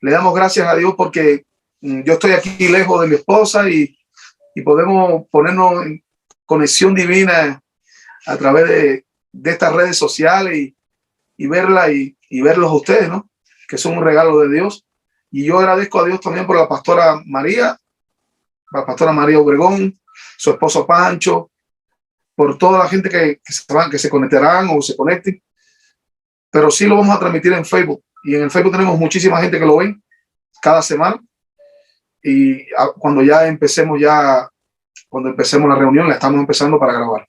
Le damos gracias a Dios porque yo estoy aquí lejos de mi esposa y podemos ponernos en conexión divina a través de estas redes sociales y verla y verlos a ustedes, ¿no? Que son un regalo de Dios. Y yo agradezco a Dios también por la pastora María Obregón, su esposo Pancho, por toda la gente que se conectarán o se conecten. Pero sí lo vamos a transmitir en Facebook. Y en el Facebook tenemos muchísima gente que lo ven cada semana. Y cuando empecemos la reunión, la estamos empezando para grabar.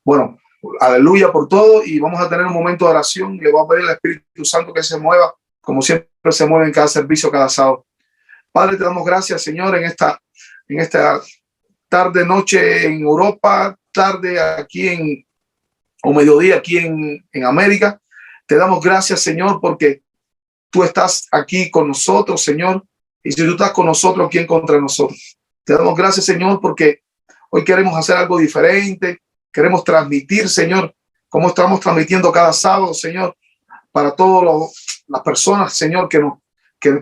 Bueno, aleluya por todo, y vamos a tener un momento de oración. Le voy a pedir al Espíritu Santo que se mueva como siempre se mueve en cada servicio, cada sábado. Padre, te damos gracias, Señor, en esta tarde, noche en Europa, tarde aquí o mediodía aquí en América. Te damos gracias, Señor, porque tú estás aquí con nosotros, Señor. Y si tú estás con nosotros, ¿quién contra nosotros? Te damos gracias, Señor, porque hoy queremos hacer algo diferente. Queremos transmitir, Señor, como estamos transmitiendo cada sábado, Señor, para todas las personas, Señor, que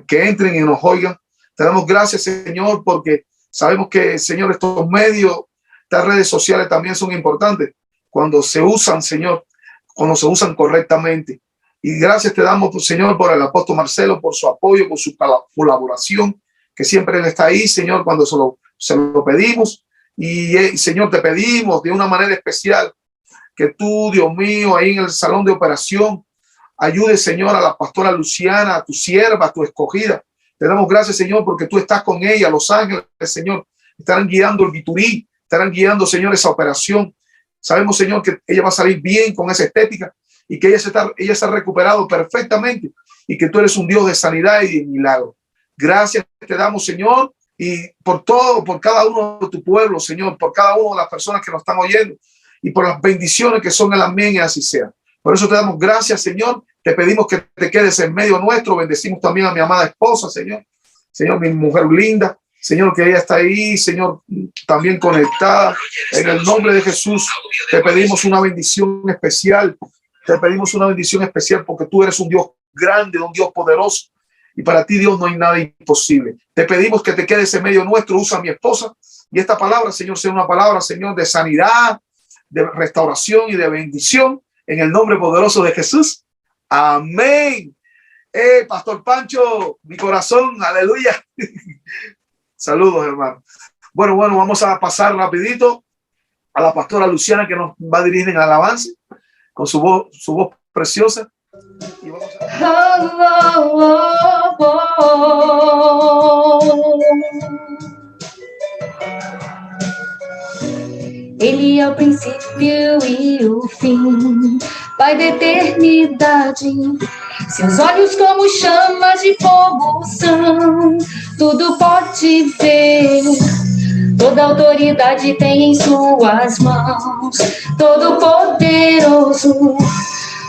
entren y nos oigan. Te damos gracias, Señor, porque sabemos que, Señor, estos medios, estas redes sociales también son importantes cuando se usan, Señor, cuando se usan correctamente. Y gracias te damos, Señor, por el apóstol Marcelo, por su apoyo, por su colaboración, que siempre él está ahí, Señor, cuando se lo pedimos. Y, Señor, te pedimos de una manera especial que tú, Dios mío, ahí en el salón de operación, ayude, Señor, a la pastora Luciana, a tu sierva, a tu escogida. Te damos gracias, Señor, porque tú estás con ella. Los ángeles, Señor, estarán guiando el biturí, estarán guiando, Señor, esa operación. Sabemos, Señor, que ella va a salir bien con esa estética y que ella se ha recuperado perfectamente y que tú eres un Dios de sanidad y de milagro. Gracias te damos, Señor, y por todo, por cada uno de tu pueblo, Señor, por cada una de las personas que nos están oyendo y por las bendiciones que son el amén y así sea. Por eso te damos gracias, Señor. Te pedimos que te quedes en medio nuestro. Bendecimos también a mi amada esposa, Señor. Señor, mi mujer linda. Señor, que ella está ahí, Señor, también conectada. En el nombre de Jesús, te pedimos una bendición especial. Te pedimos una bendición especial porque tú eres un Dios grande, un Dios poderoso. Y para ti, Dios, no hay nada imposible. Te pedimos que te quedes en medio nuestro. Usa a mi esposa. Y esta palabra, Señor, sea una palabra, Señor, de sanidad, de restauración y de bendición. En el nombre poderoso de Jesús. Amén. Pastor Pancho, mi corazón, aleluya. Saludos, hermano. Bueno, vamos a pasar rapidito a la pastora Luciana, que nos va a dirigir en alabanza con su voz preciosa. Y vamos Ele é o princípio e o fim, Pai da eternidade. Seus olhos como chamas de fogo são, tudo pode ver. Toda autoridade tem em suas mãos, todo poderoso.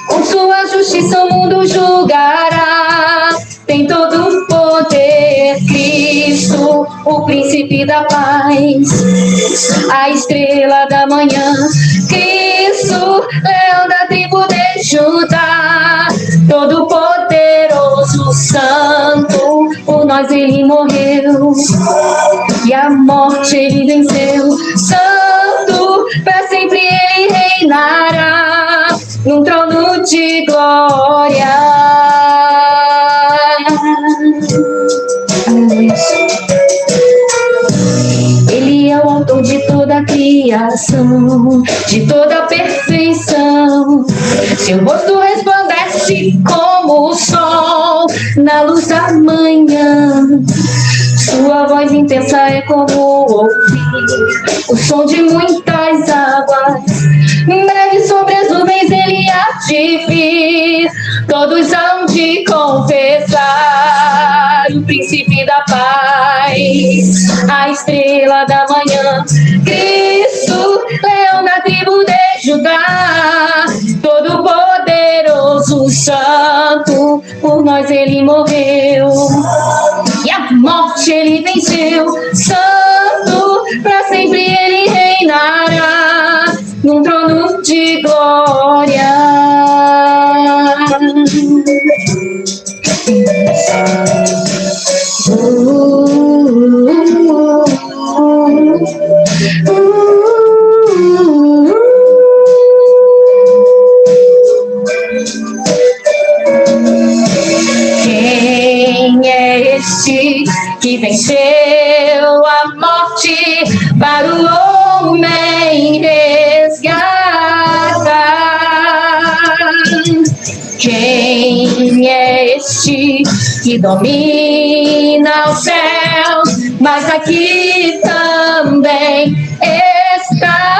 Com sua justiça o mundo julgará. Tem todo o poder, Cristo, o príncipe da paz, a estrela da manhã, Cristo, leão da tribo de Judá, todo poderoso, santo, por nós ele morreu, e a morte ele venceu, santo, para sempre ele reinará, num trono de glória. Ele é o autor de toda a criação, de toda a perfeição. Seu rosto resplandece como o sol na luz da manhã. Sua voz intensa é como ouvir o som de muitas águas. Breve sobre as nuvens ele há de vir. Todos hão de confessar o príncipe da paz, a estrela da manhã, Cristo, leão da tribo de Judá, todo poderoso, santo, por nós ele morreu, e a morte ele venceu, santo, para sempre ele reinará, num trono de glória. Quem é este que domina os céus, mas aqui também está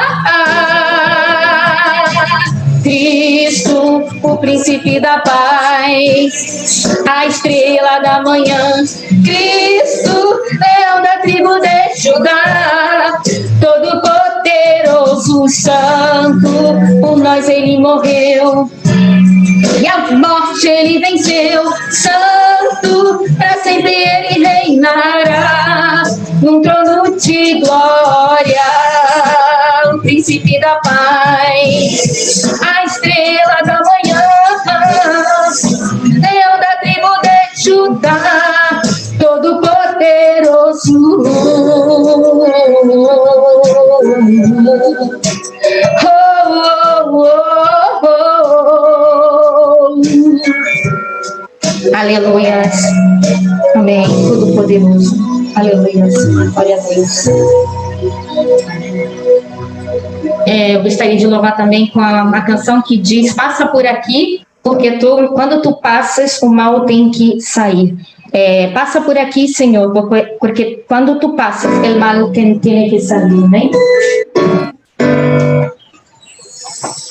Cristo, o príncipe da paz, a estrela da manhã. Cristo, leão da tribo de Judá, todo poderoso santo, por nós ele morreu. E a morte ele venceu, santo, para sempre ele reinará, num trono de glória, o príncipe da paz, a estrela da manhã, leão da tribo de Judá, todo poderoso. Aleluias. Amém. Todo poderoso. Aleluias. Glória a Deus. Eu gostaria de louvar também com uma canção que diz: passa por aqui, porque quando tu passas, o mal tem que sair. Passa por aqui, Senhor, porque quando tu passas, o mal tem que sair, né?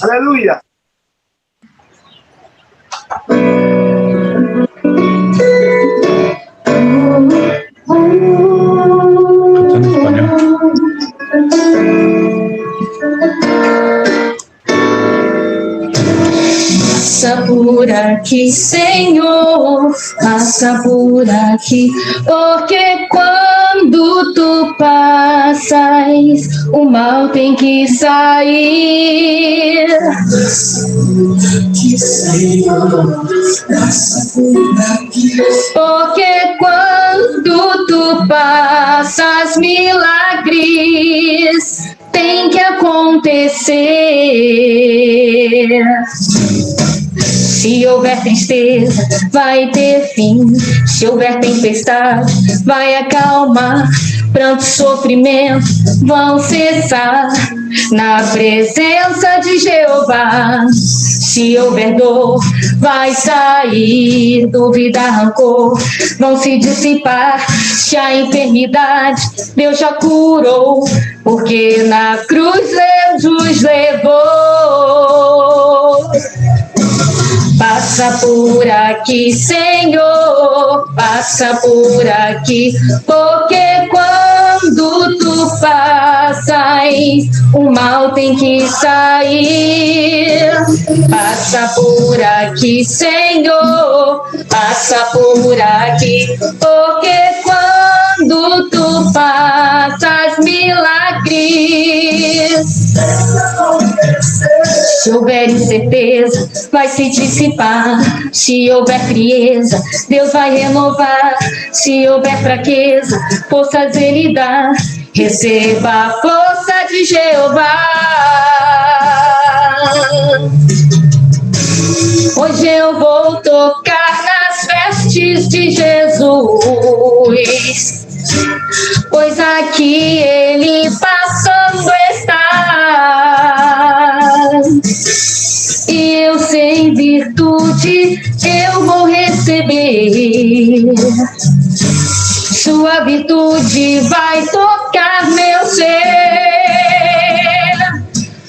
Aleluia. Passa por aqui, Senhor, passa por aqui, porque quando tu passas, o mal tem que sair. Porque quando tu passas, milagres tem que acontecer. Se houver tristeza, vai ter fim. Se houver tempestade, vai acalmar. Pranto e sofrimento vão cessar na presença de Jeová. Se houver dor, vai sair. Dúvida, rancor vão se dissipar. Se a enfermidade Deus já curou, porque na cruz Jesus levou. Passa por aqui, Senhor, passa por aqui, porque quando tu passas, o mal tem que sair. Passa por aqui, Senhor, passa por aqui, porque quando tu passas, milagres. Se houver incerteza, vai se dissipar. Se houver frieza, Deus vai renovar. Se houver fraqueza, forças ele dá. Receba a força de Jeová. Hoje eu vou tocar nas vestes de Jesus, pois aqui ele passando está. E eu sem virtude eu vou receber. Sua virtude vai tocar meu ser.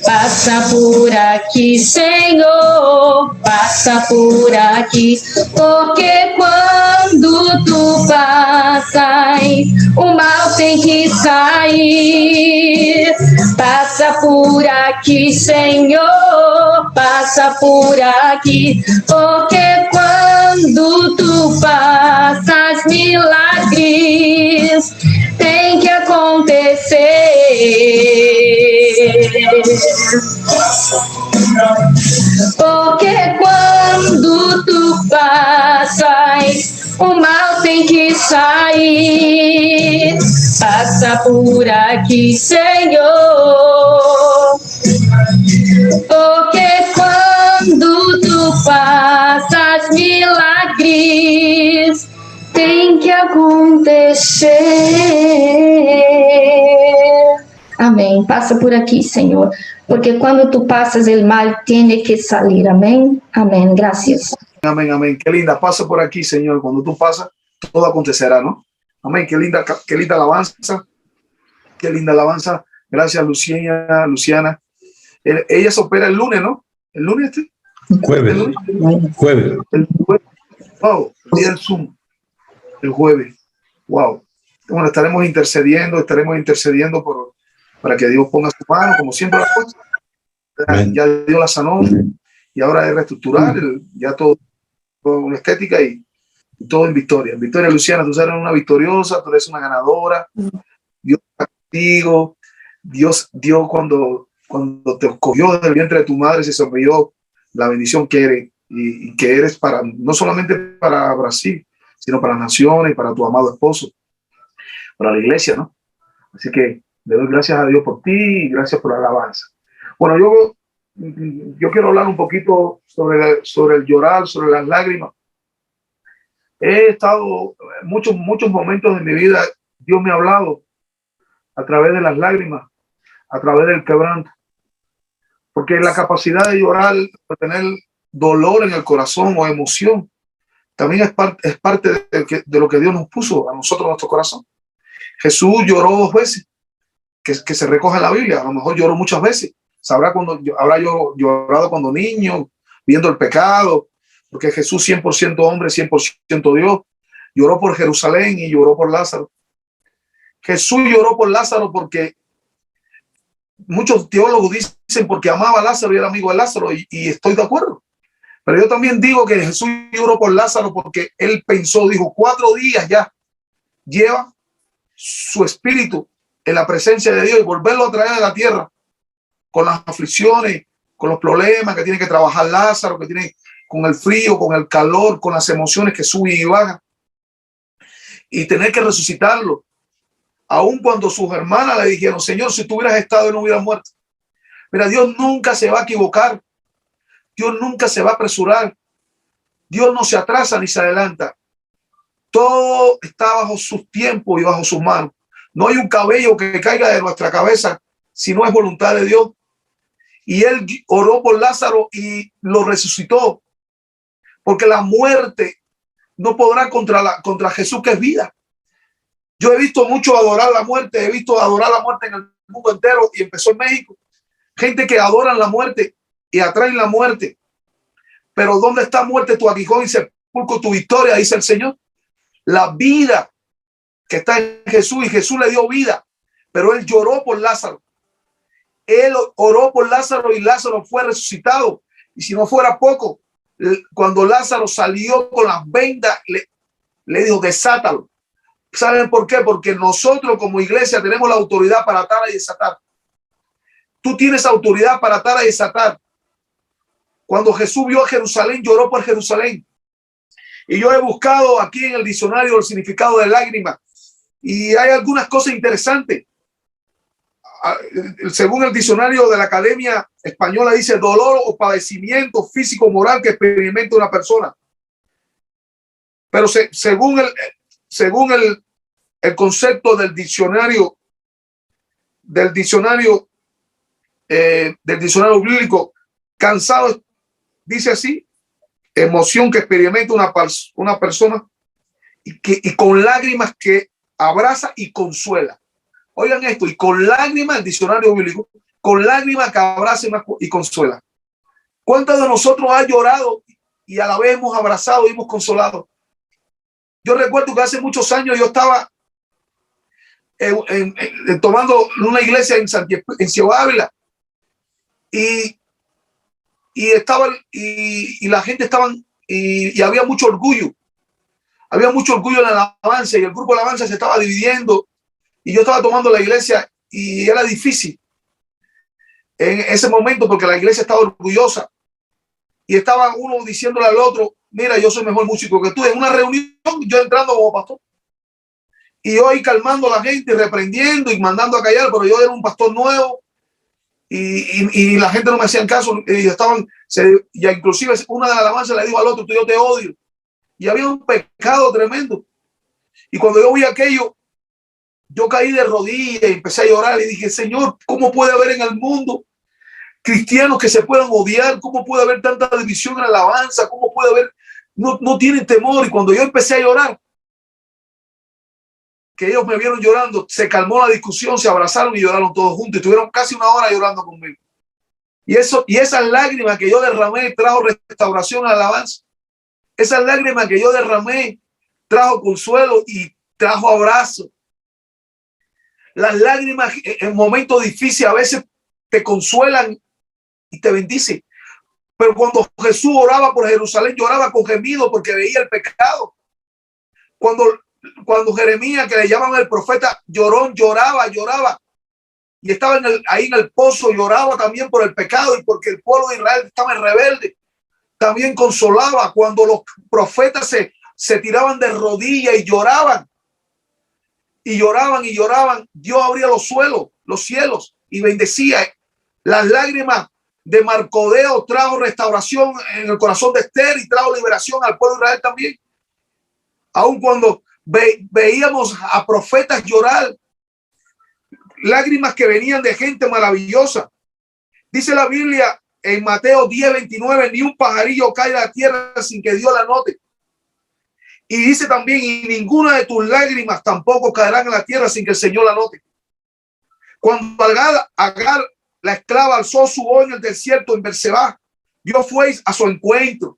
Passa por aqui, Senhor, passa por aqui, porque quando tu passas, o mal tem que sair. Passa por aqui, Senhor, passa por aqui, porque quando tu passas, milagres tem que acontecer. Porque quando tu passas, o mal tem que sair. Passa por aqui, Senhor, porque quando tu passas, milagres tem que acontecer. Amén. Pasa por aquí, Señor, porque cuando tú pasas, el mal tiene que salir. Amén. Amén. Gracias. Amén, amén. Qué linda. Pasa por aquí, Señor. Cuando tú pasas, todo acontecerá, ¿no? Amén. Qué linda alabanza. Qué linda alabanza. Gracias, Luciana. Ella se opera el lunes, ¿no? ¿El lunes este? Jueves. ¿El lunes? Jueves. El jueves. Wow, el día del Zoom. El jueves. Wow. Bueno, estaremos intercediendo para que Dios ponga su mano, como siempre. Ya Dios la sanó y ahora es reestructurar ya todo con estética y todo en victoria. En victoria, Luciana, tú eres una victoriosa, tú eres una ganadora. Dios está contigo. Dios cuando te escogió del vientre de tu madre, se sonrió la bendición que eres y que eres para, no solamente para Brasil, sino para las naciones y para tu amado esposo, para la iglesia, ¿no? Así que le doy gracias a Dios por ti y gracias por la alabanza. Bueno, yo quiero hablar un poquito sobre el llorar, sobre las lágrimas. He estado muchos momentos de mi vida, Dios me ha hablado a través de las lágrimas, a través del quebranto, porque la capacidad de llorar, de tener dolor en el corazón o emoción, también es parte de lo que Dios nos puso a nosotros en nuestro corazón. Jesús lloró 2 veces, que se recoge en la Biblia. A lo mejor lloró muchas veces. Habrá llorado cuando niño, viendo el pecado, porque Jesús 100% hombre, 100% Dios, lloró por Jerusalén y lloró por Lázaro. Jesús lloró por Lázaro porque muchos teólogos dicen porque amaba a Lázaro y era amigo de Lázaro, y estoy de acuerdo. Pero yo también digo que Jesús lloró por Lázaro porque él dijo, 4 días ya lleva su espíritu en la presencia de Dios, y volverlo a traer a la tierra con las aflicciones, con los problemas que tiene que trabajar Lázaro, que tiene con el frío, con el calor, con las emociones que suben y bajan, y tener que resucitarlo, aun cuando sus hermanas le dijeron, Señor, si tú hubieras estado y no hubieras muerto. Mira, Dios nunca se va a equivocar, Dios nunca se va a apresurar, Dios no se atrasa ni se adelanta. Todo está bajo sus tiempos y bajo sus manos. No hay un cabello que caiga de nuestra cabeza si no es voluntad de Dios. Y él oró por Lázaro y lo resucitó, porque la muerte no podrá contra Jesús, que es vida. Yo he visto mucho adorar la muerte, he visto adorar la muerte en el mundo entero, y empezó en México. Gente que adoran la muerte y atraen la muerte. Pero ¿dónde está muerte tu aguijón y sepulcro tu victoria? Dice el Señor. La vida que está en Jesús, y Jesús le dio vida, pero él lloró por Lázaro. Él oró por Lázaro y Lázaro fue resucitado. Y si no fuera poco, cuando Lázaro salió con las vendas, le dijo, desátalo. ¿Saben por qué? Porque nosotros como iglesia tenemos la autoridad para atar y desatar. Tú tienes autoridad para atar y desatar. Cuando Jesús vio a Jerusalén, lloró por Jerusalén. Y yo he buscado aquí en el diccionario el significado de lágrima, y hay algunas cosas interesantes. Según el diccionario de la Academia Española, dice dolor o padecimiento físico o moral que experimenta una persona. Pero según el concepto del diccionario bíblico, cansado, dice así: emoción que experimenta una persona y con lágrimas que abraza y consuela. Oigan esto, y con lágrimas, el diccionario bíblico, con lágrimas que abraza y consuela. ¿Cuántos de nosotros han llorado y a la vez hemos abrazado y hemos consolado? Yo recuerdo que hace muchos años yo estaba tomando una iglesia en Ciudad Ávila, y la gente estaban, y había mucho orgullo. Había mucho orgullo en la alabanza, y el grupo de alabanza se estaba dividiendo, y yo estaba tomando la iglesia, y era difícil en ese momento porque la iglesia estaba orgullosa, y estaba uno diciéndole al otro, mira, yo soy mejor músico que tú. En una reunión, yo entrando como pastor, y yo ahí calmando a la gente, reprendiendo y mandando a callar, pero yo era un pastor nuevo, y la gente no me hacían caso, y ya inclusive una de las alabanzas le dijo al otro, yo te odio, y había un pecado tremendo. Y cuando yo vi aquello, yo caí de rodillas y empecé a llorar y dije, Señor, ¿cómo puede haber en el mundo cristianos que se puedan odiar? ¿Cómo puede haber tanta división en la alabanza? ¿Cómo puede haber? No tienen temor. Y cuando yo empecé a llorar, que ellos me vieron llorando, se calmó la discusión, se abrazaron y lloraron todos juntos. Y estuvieron casi una hora llorando conmigo. Y esas lágrimas que yo derramé trajo restauración a la alabanza. Esas lágrimas que yo derramé trajo consuelo y trajo abrazo. Las lágrimas en momentos difíciles a veces te consuelan y te bendicen. Pero cuando Jesús oraba por Jerusalén, lloraba con gemido porque veía el pecado. Cuando Jeremías, que le llaman el profeta llorón, lloraba. Y estaba ahí en el pozo, lloraba también por el pecado y porque el pueblo de Israel estaba en rebelde. También consolaba cuando los profetas se tiraban de rodillas y lloraban. Y lloraban. Dios abría los cielos y bendecía. Las lágrimas de Marcodeo trajo restauración en el corazón de Esther y trajo liberación al pueblo de Israel también. Aun cuando veíamos a profetas llorar, lágrimas que venían de gente maravillosa. Dice la Biblia en Mateo 10:29, ni un pajarillo cae a la tierra sin que Dios la note. Y dice también, y ninguna de tus lágrimas tampoco caerán en la tierra sin que el Señor la note. Cuando Agar, la esclava, alzó su voz en el desierto en Berseba, Dios fue a su encuentro.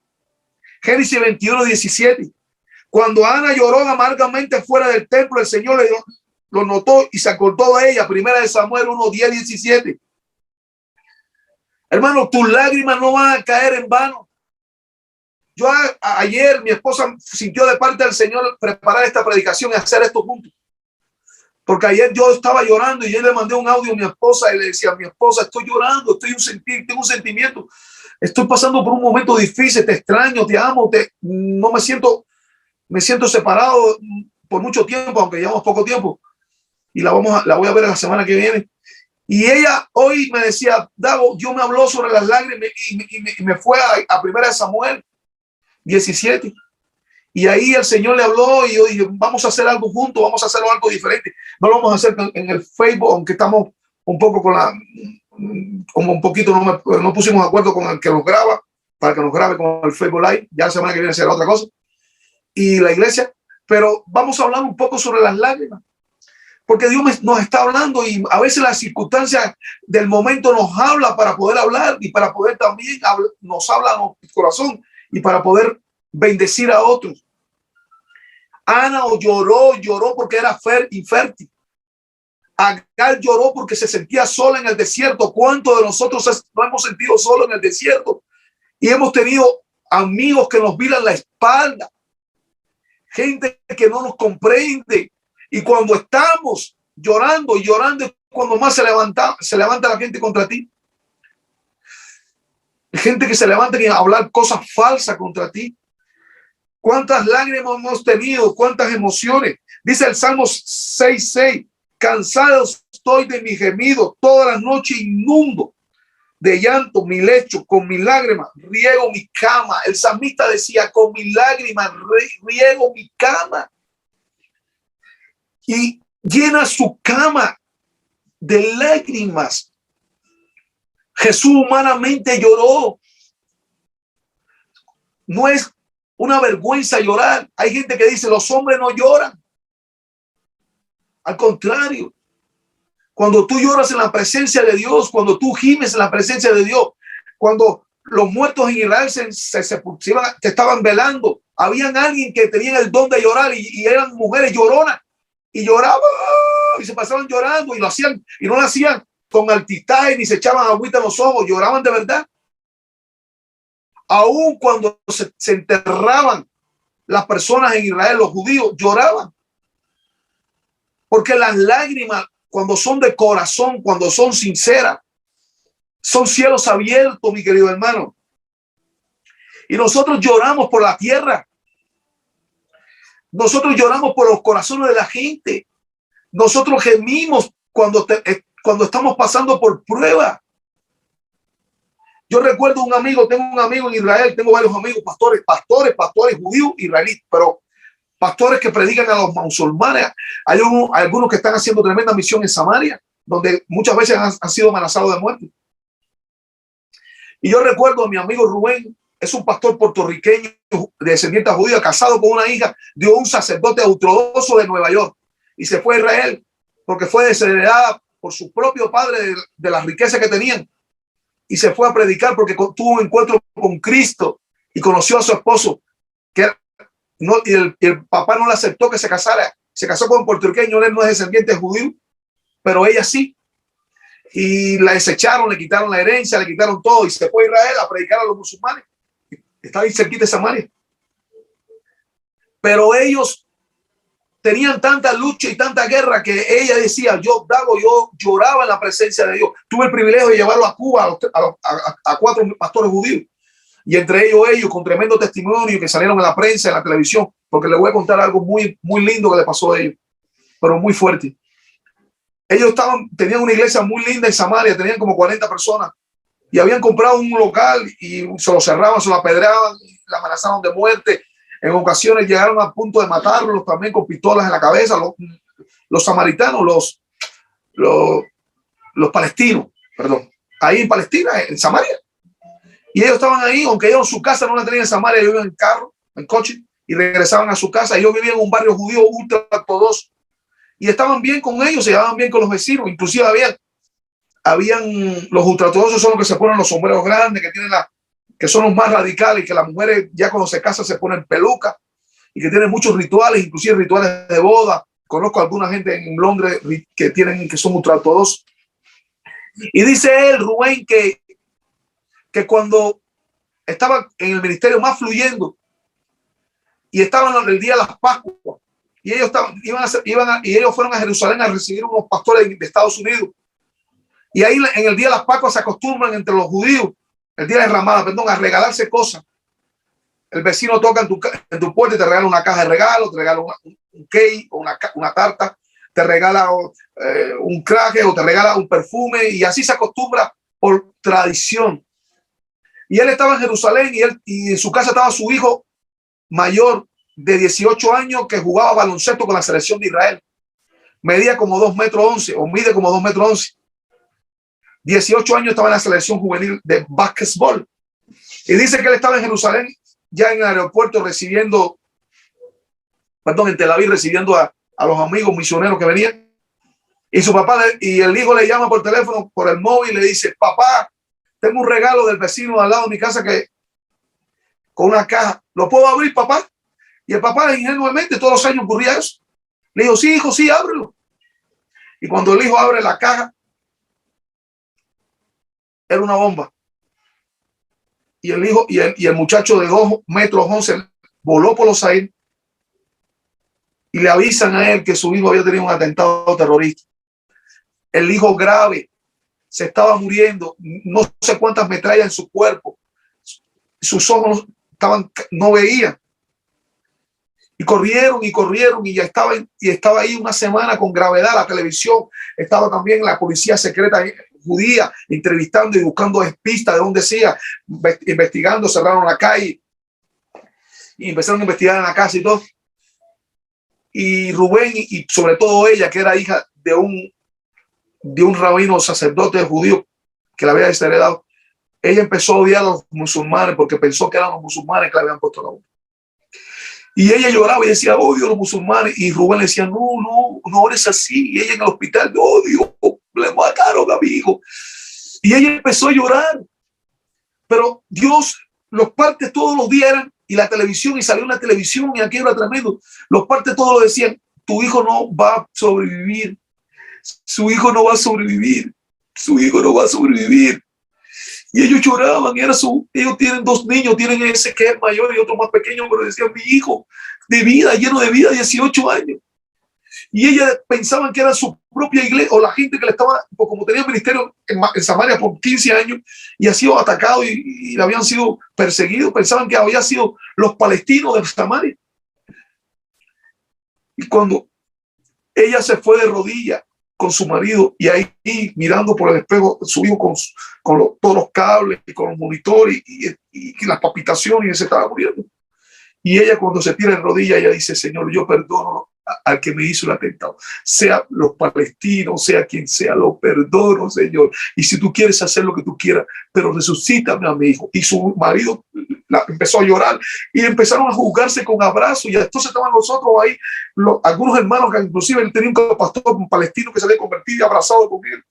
Génesis 21:17. Cuando Ana lloró amargamente fuera del templo, el Señor lo notó y se acordó de ella. Primera de Samuel 1:10-17. Hermano, tus lágrimas no van a caer en vano. Yo ayer, mi esposa sintió de parte del Señor preparar esta predicación y hacer esto juntos. Porque ayer yo estaba llorando y yo le mandé un audio a mi esposa y le decía, mi esposa, estoy llorando, tengo un sentimiento, estoy pasando por un momento difícil, te extraño, te amo, no me siento separado por mucho tiempo, aunque llevamos poco tiempo. Y la voy a ver la semana que viene. Y ella hoy me decía, Dago, Dios me habló sobre las lágrimas y me fue a Primera de Samuel 17. Y ahí el Señor le habló y yo dije, vamos a hacer algo juntos, vamos a hacer algo diferente. No lo vamos a hacer en el Facebook, aunque estamos un poco como un poquito, no pusimos de acuerdo con el que nos graba, para que nos grabe con el Facebook Live. Ya la semana que viene será otra cosa. Y la iglesia, pero vamos a hablar un poco sobre las lágrimas. Porque Dios nos está hablando y a veces las circunstancias del momento nos habla para poder hablar y para poder también nos habla a nuestro corazón y para poder bendecir a otros. Ana lloró porque era infértil. Agar lloró porque se sentía sola en el desierto. ¿Cuántos de nosotros nos hemos sentido solos en el desierto? Y hemos tenido amigos que nos miran la espalda. Gente que no nos comprende. Y cuando estamos llorando y llorando es cuando más se levanta la gente contra ti. Gente que se levanta a hablar cosas falsas contra ti. ¿Cuántas lágrimas hemos tenido? ¿Cuántas emociones? Dice el Salmo 6:6, cansado estoy de mi gemido, toda la noche inundo de llanto mi lecho, con mi lágrima riego mi cama. El salmista decía, con mi lágrima riego mi cama. Y llena su cama de lágrimas. Jesús humanamente lloró. No es una vergüenza llorar. Hay gente que dice, los hombres no lloran. Al contrario, cuando tú lloras en la presencia de Dios, cuando tú gimes en la presencia de Dios, cuando los muertos en Israel se estaban velando, habían alguien que tenía el don de llorar y eran mujeres lloronas. Y lloraban y se pasaban llorando y lo hacían y no lo hacían con altitaje ni se echaban agüita en los ojos, lloraban de verdad. Aún cuando se enterraban las personas en Israel, los judíos lloraban. Porque las lágrimas, cuando son de corazón, cuando son sinceras, son cielos abiertos, mi querido hermano. Y nosotros lloramos por la tierra. Nosotros lloramos por los corazones de la gente. Nosotros gemimos cuando estamos pasando por prueba. Yo recuerdo tengo un amigo en Israel, tengo varios amigos pastores judíos israelíes, pero pastores que predican a los musulmanes. Hay algunos que están haciendo tremenda misión en Samaria, donde muchas veces han sido amenazados de muerte. Y yo recuerdo a mi amigo Rubén, es un pastor puertorriqueño de descendiente judío, casado con una hija de un sacerdote ortodoxo de Nueva York, y se fue a Israel porque fue desheredada por su propio padre de la riqueza que tenían, y se fue a predicar porque tuvo un encuentro con Cristo y conoció a su esposo, que no, y el papá no le aceptó que se casara. Se casó con un puertorriqueño, él no es descendiente judío, pero ella sí. Y la desecharon, le quitaron la herencia, le quitaron todo, y se fue a Israel a predicar a los musulmanes. Está ahí cerquita de Samaria. Pero ellos tenían tanta lucha y tanta guerra que ella decía, yo lloraba en la presencia de Dios. Tuve el privilegio de llevarlo a Cuba a 4 pastores judíos, y entre ellos con tremendo testimonio que salieron en la prensa, en la televisión, porque les voy a contar algo muy, muy lindo que le pasó a ellos, pero muy fuerte. Ellos tenían una iglesia muy linda en Samaria, tenían como 40 personas, y habían comprado un local y se lo cerraban, se lo apedreaban, la amenazaron de muerte. En ocasiones llegaron al punto de matarlos también con pistolas en la cabeza. Los samaritanos, los palestinos, perdón, ahí en Palestina, en Samaria. Y ellos estaban ahí, aunque ellos en su casa no la tenían en Samaria, ellos vivían en carro, en coche, y regresaban a su casa. Ellos vivían en un barrio judío ultra ortodoxo, y estaban bien con ellos, se llevaban bien con los vecinos. Inclusive habían los ultraortodoxos, son los que se ponen los sombreros grandes, que son los más radicales, que las mujeres ya cuando se casan se ponen pelucas, y que tienen muchos rituales, inclusive rituales de boda. Conozco a alguna gente en Londres que son ultraortodoxos. Y dice él, Rubén, que cuando estaba en el ministerio más fluyendo, y estaban en el día de las Pascuas, y ellos ellos fueron a Jerusalén a recibir unos pastores de Estados Unidos. Y ahí en el día de las Pascuas se acostumbran entre los judíos, el día de Ramada, a regalarse cosas. El vecino toca en tu puerta y te regala una caja de regalo, te regala un cake o una tarta, te regala un cracker o te regala un perfume, y así se acostumbra por tradición. Y él estaba en Jerusalén, y en su casa estaba su hijo mayor de 18 años que jugaba baloncesto con la selección de Israel. Medía como 2,11 metros, o mide como 2,11 metros. 18 años estaba en la selección juvenil de básquetbol. Y dice que él estaba en Jerusalén, ya en el aeropuerto en Tel Aviv, recibiendo a los amigos misioneros que venían. Y su papá y el hijo le llama por teléfono, por el móvil, y le dice: papá, tengo un regalo del vecino al lado de mi casa con una caja. ¿Lo puedo abrir, papá? Y el papá, ingenuamente, todos los años ocurría eso. Le dijo: sí, hijo, sí, ábrelo. Y cuando el hijo abre la caja, era una bomba. Y el hijo y el muchacho de 2,11 metros voló por los aires, y le avisan a él que su hijo había tenido un atentado terrorista. El hijo grave, se estaba muriendo, no sé cuántas metrallas en su cuerpo, sus ojos no veían. Y corrieron, y ya estaba ahí una semana con gravedad. La televisión, estaba también la policía secreta judía entrevistando y buscando pistas de dónde sea, investigando. Cerraron la calle y empezaron a investigar en la casa y todo. Y Rubén, y sobre todo ella, que era hija de un rabino sacerdote judío que la había desheredado, ella empezó a odiar a los musulmanes porque pensó que eran los musulmanes que le habían puesto la bomba. Y ella lloraba y decía: odio a los musulmanes. Y Rubén le decía: no eres así. Y ella en el hospital: odio, le mataron a mi hijo. Y ella empezó a llorar. Pero Dios, los partes todos los días eran, y la televisión, y salió una televisión, y aquí era tremendo. Los partes todos lo decían: tu hijo no va a sobrevivir. Su hijo no va a sobrevivir. Su hijo no va a sobrevivir. Y ellos lloraban. Ellos tienen 2 niños, tienen ese que es mayor y otro más pequeño, pero decían: mi hijo de vida, lleno de vida, 18 años. Y ellas pensaban que era su propia iglesia, o la gente que le estaba, como tenía ministerio en Samaria por 15 años y ha sido atacado y habían sido perseguidos, pensaban que había sido los palestinos de Samaria. Y cuando ella se fue de rodillas con su marido, y ahí mirando por el espejo su hijo con todos los cables y con los monitores y las palpitaciones, y se estaba muriendo. Y ella, cuando se tira en rodillas, ella dice: Señor, yo perdono al que me hizo el atentado, sea los palestinos, sea quien sea, lo perdono, Señor. Y si tú quieres hacer lo que tú quieras, pero resucítame a mi hijo. Y su marido empezó a llorar y empezaron a juzgarse con abrazos. Y entonces estaban nosotros ahí, algunos hermanos que inclusive tenían un pastor palestino que se había convertido y abrazado con él.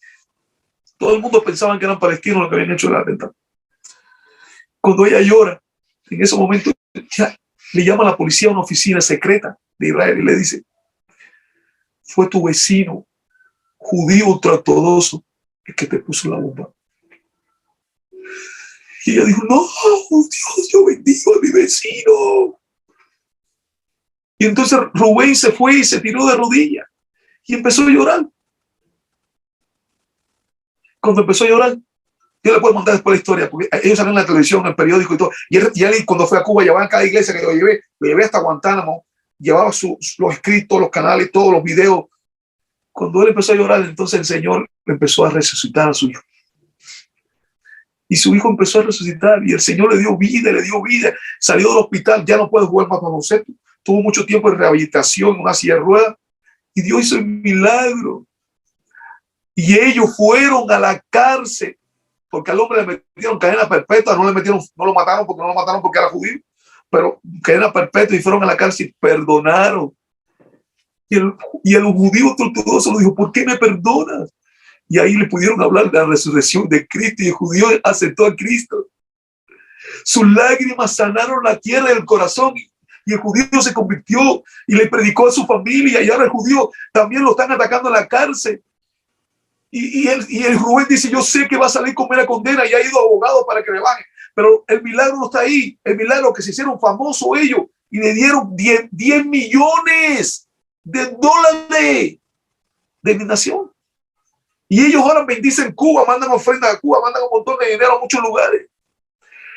Todo el mundo pensaba que eran palestinos los que habían hecho el atentado. Cuando ella llora, en ese momento ya le llama a la policía a una oficina secreta de Israel y le dice: fue tu vecino judío ultraortodoxo el que te puso la bomba. Y ella dijo: no, Dios, yo bendigo a mi vecino. Y entonces Rubén se fue y se tiró de rodillas y empezó a llorar. Cuando empezó a llorar, yo le puedo mandar después la historia, porque ellos salen en la televisión, en el periódico y todo. Y él cuando fue a Cuba, llevaba en cada iglesia que lo llevé hasta Guantánamo, llevaba los escritos, los canales, todos los videos. Cuando él empezó a llorar, entonces el Señor empezó a resucitar a su hijo. Y su hijo empezó a resucitar y el Señor le dio vida, Salió del hospital, ya no puede jugar más baloncesto. Tuvo mucho tiempo de rehabilitación en una silla de ruedas y Dios hizo un milagro. Y ellos fueron a la cárcel porque al hombre le metieron cadena perpetua, no lo mataron porque era judío, pero cadena perpetua, y fueron a la cárcel y perdonaron. Y el judío ortodoxo le dijo: ¿por qué me perdonas? Y ahí le pudieron hablar de la resurrección de Cristo y el judío aceptó a Cristo. Sus lágrimas sanaron la tierra y el corazón y el judío se convirtió y le predicó a su familia, y ahora el judío también lo están atacando en la cárcel. Y el Rubén dice: yo sé que va a salir con mera condena, y ha ido a abogado para que le baje, pero el milagro no está ahí. El milagro que se hicieron famosos ellos y le dieron 10 millones de dólares de indignación. Y ellos ahora bendicen Cuba, mandan ofrendas a Cuba, mandan un montón de dinero a muchos lugares.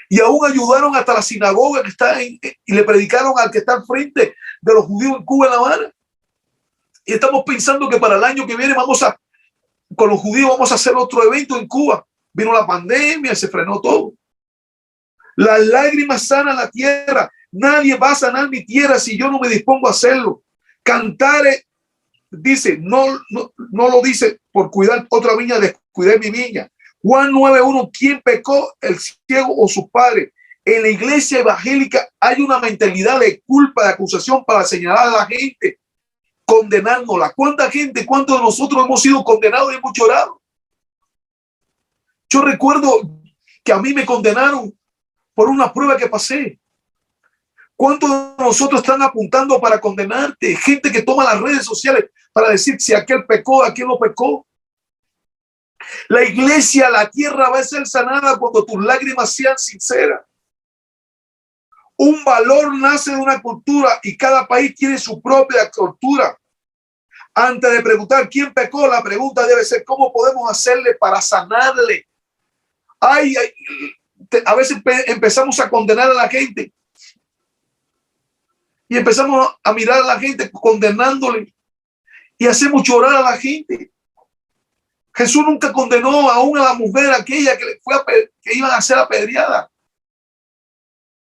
Y aún ayudaron hasta la sinagoga que está y le predicaron al que está al frente de los judíos en Cuba, en La Habana. Y estamos pensando que para el año que viene con los judíos vamos a hacer otro evento en Cuba. Vino la pandemia, se frenó todo. Las lágrimas sanan la tierra. Nadie va a sanar mi tierra si yo no me dispongo a hacerlo. Cantar, dice, no lo dice por cuidar otra viña, descuidar mi viña. Juan 9:1, ¿quién pecó, el ciego o sus padres? En la iglesia evangélica hay una mentalidad de culpa, de acusación para señalar a la gente, condenándola. ¿Cuántos de nosotros hemos sido condenados y hemos llorado? Yo recuerdo que a mí me condenaron por una prueba que pasé. ¿Cuántos de nosotros están apuntando para condenarte? Gente que toma las redes sociales para decir si aquel pecó, aquel no pecó. La iglesia, la tierra va a ser sanada cuando tus lágrimas sean sinceras. Un valor nace de una cultura y cada país tiene su propia cultura. Antes de preguntar quién pecó, la pregunta debe ser: ¿cómo podemos hacerle para sanarle? A veces empezamos a condenar a la gente y empezamos a mirar a la gente condenándole y hacemos llorar a la gente. Jesús nunca condenó aún a la mujer aquella que iban a ser apedreada.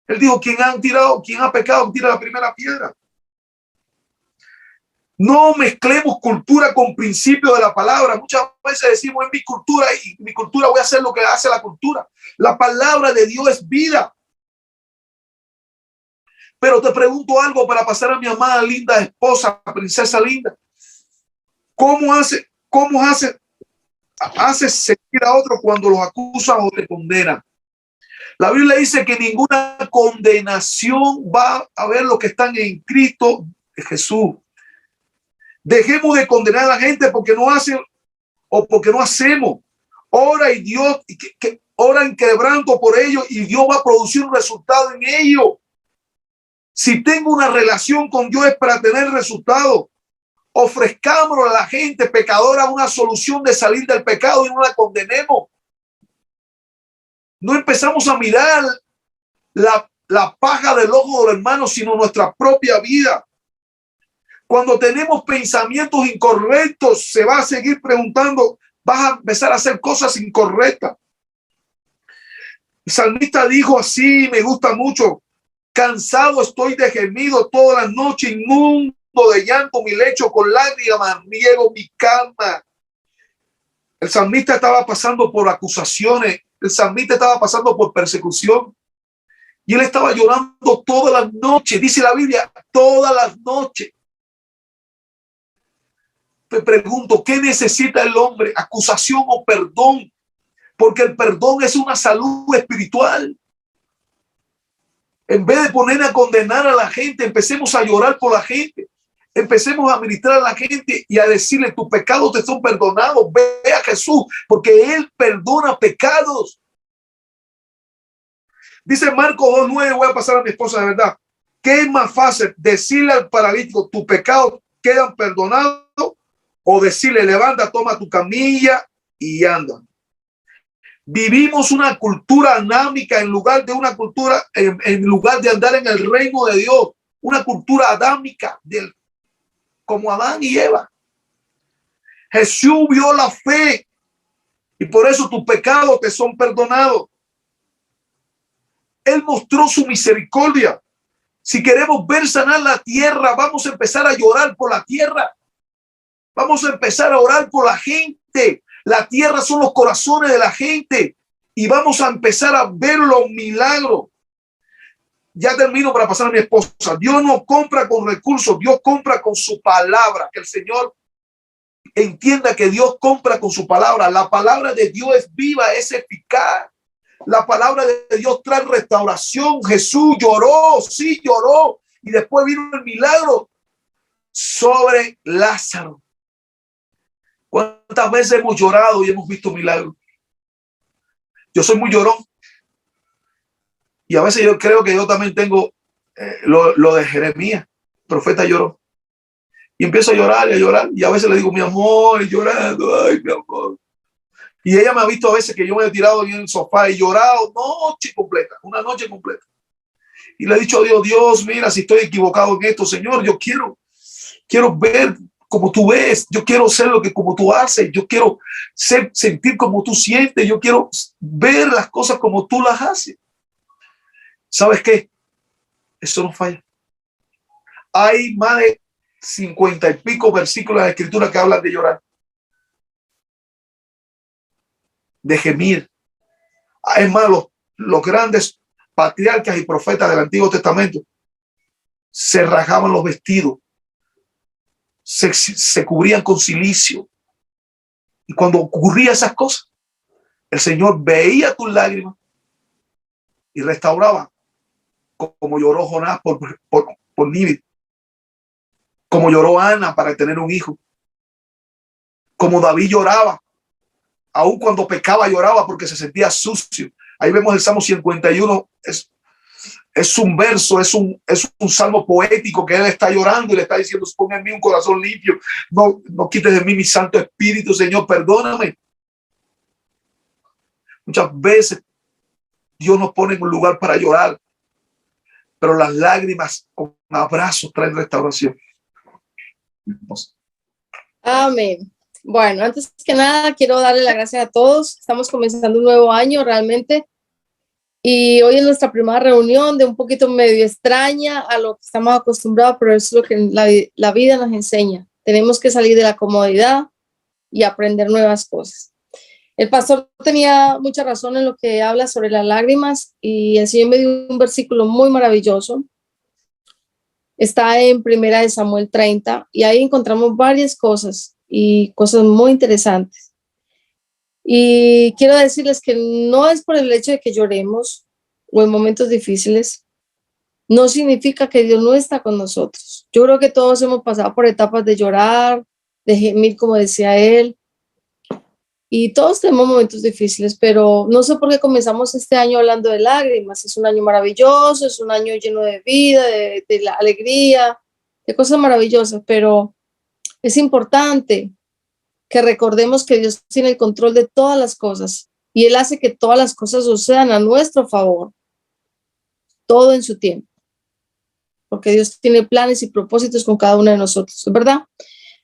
Él dijo: quien ha pecado, tira la primera piedra. No mezclemos cultura con principios de la palabra. Muchas veces decimos: en mi cultura, y mi cultura voy a hacer lo que hace la cultura. La palabra de Dios es vida. Pero te pregunto algo para pasar a mi amada linda esposa, princesa linda. ¿Cómo hace sentir a otro cuando los acusan o te condenan? La Biblia dice que ninguna condenación va a haber los que están en Cristo Jesús. Dejemos de condenar a la gente porque no hacen o porque no hacemos. Ora y Dios, que ora en quebranto por ellos, y Dios va a producir un resultado en ellos. Si tengo una relación con Dios es para tener resultados. Ofrezcámosle a la gente pecadora una solución de salir del pecado y no la condenemos. No empezamos a mirar la paja del ojo del hermano, sino nuestra propia vida. Cuando tenemos pensamientos incorrectos, se va a seguir preguntando, vas a empezar a hacer cosas incorrectas. El salmista dijo así, me gusta mucho, Cansado estoy de gemido toda la noche, inmundo de llanto mi lecho, con lágrimas riego mi cama. El salmista estaba pasando por acusaciones, el salmista estaba pasando por persecución y él estaba llorando todas las noches, dice la Biblia, todas las noches. Te pregunto, ¿qué necesita el hombre? ¿Acusación o perdón? Porque el perdón es una salud espiritual. En vez de poner a condenar a la gente, empecemos a llorar por la gente. Empecemos a ministrar a la gente y a decirle, tus pecados te son perdonados. Ve a Jesús, porque Él perdona pecados. Dice Marcos 2:9, voy a pasar a mi esposa de verdad. ¿Qué es más fácil? Decirle al paralítico, tus pecados quedan perdonados, o decirle, levanta, toma tu camilla y anda. Vivimos una cultura adámica en lugar de una cultura, en lugar de andar en el reino de Dios, una cultura adámica como Adán y Eva. Jesús vio la fe y por eso tus pecados te son perdonados. Él mostró su misericordia. Si queremos ver sanar la tierra, vamos a empezar a llorar por la tierra. Vamos a empezar a orar por la gente. La tierra son los corazones de la gente y vamos a empezar a ver los milagros. Ya termino para pasar a mi esposa. Dios no compra con recursos, Dios compra con su palabra. Que el Señor entienda que Dios compra con su palabra. La palabra de Dios es viva, es eficaz. La palabra de Dios trae restauración. Jesús lloró, sí lloró. Y después vino el milagro sobre Lázaro. ¿Cuántas veces hemos llorado y hemos visto milagros? Yo soy muy llorón. Y a veces yo creo que yo también tengo lo de Jeremías. El profeta lloró. Y empiezo a llorar y a llorar. Y a veces le digo, mi amor, y llorando, ay, mi amor. Y ella me ha visto a veces que yo me he tirado en el sofá y llorado noche completa, una noche completa. Y le he dicho a Dios, Dios, mira, si estoy equivocado en esto, Señor, yo quiero ver como tú ves, yo quiero ser lo que como tú haces, yo quiero sentir como tú sientes, yo quiero ver las cosas como tú las haces. ¿Sabes qué? Eso no falla. Hay más de 50 y pico versículos de la Escritura que hablan de llorar, de gemir. Es más, los grandes patriarcas y profetas del Antiguo Testamento se rasgaban los vestidos, se cubrían con cilicio. Y cuando ocurría esas cosas, el Señor veía tus lágrimas y restauraba, como lloró Jonás por Nínive, como lloró Ana para tener un hijo, como David lloraba, aun cuando pecaba lloraba porque se sentía sucio. Ahí vemos el Salmo 51, es un verso, es un salmo poético que él está llorando y le está diciendo, pon en mí un corazón limpio, no quites de mí mi Santo Espíritu, Señor, perdóname. Muchas veces Dios nos pone en un lugar para llorar, pero las lágrimas con abrazos traen restauración. Amén. Bueno, antes que nada, quiero darle las gracias a todos. Estamos comenzando un nuevo año realmente. Y hoy es nuestra primera reunión de un poquito medio extraña a lo que estamos acostumbrados, pero es lo que la vida nos enseña. Tenemos que salir de la comodidad y aprender nuevas cosas. El pastor tenía mucha razón en lo que habla sobre las lágrimas y el Señor me dio un versículo muy maravilloso. Está en 1 Samuel 30 y ahí encontramos varias cosas y cosas muy interesantes. Y quiero decirles que no es por el hecho de que lloremos o en momentos difíciles, no significa que Dios no está con nosotros. Yo creo que todos hemos pasado por etapas de llorar, de gemir, como decía él, y todos tenemos momentos difíciles, pero no sé por qué comenzamos este año hablando de lágrimas. Es un año maravilloso, es un año lleno de vida, de la alegría, de cosas maravillosas, pero es importante que recordemos que Dios tiene el control de todas las cosas y Él hace que todas las cosas sucedan a nuestro favor, todo en su tiempo, porque Dios tiene planes y propósitos con cada uno de nosotros, ¿verdad?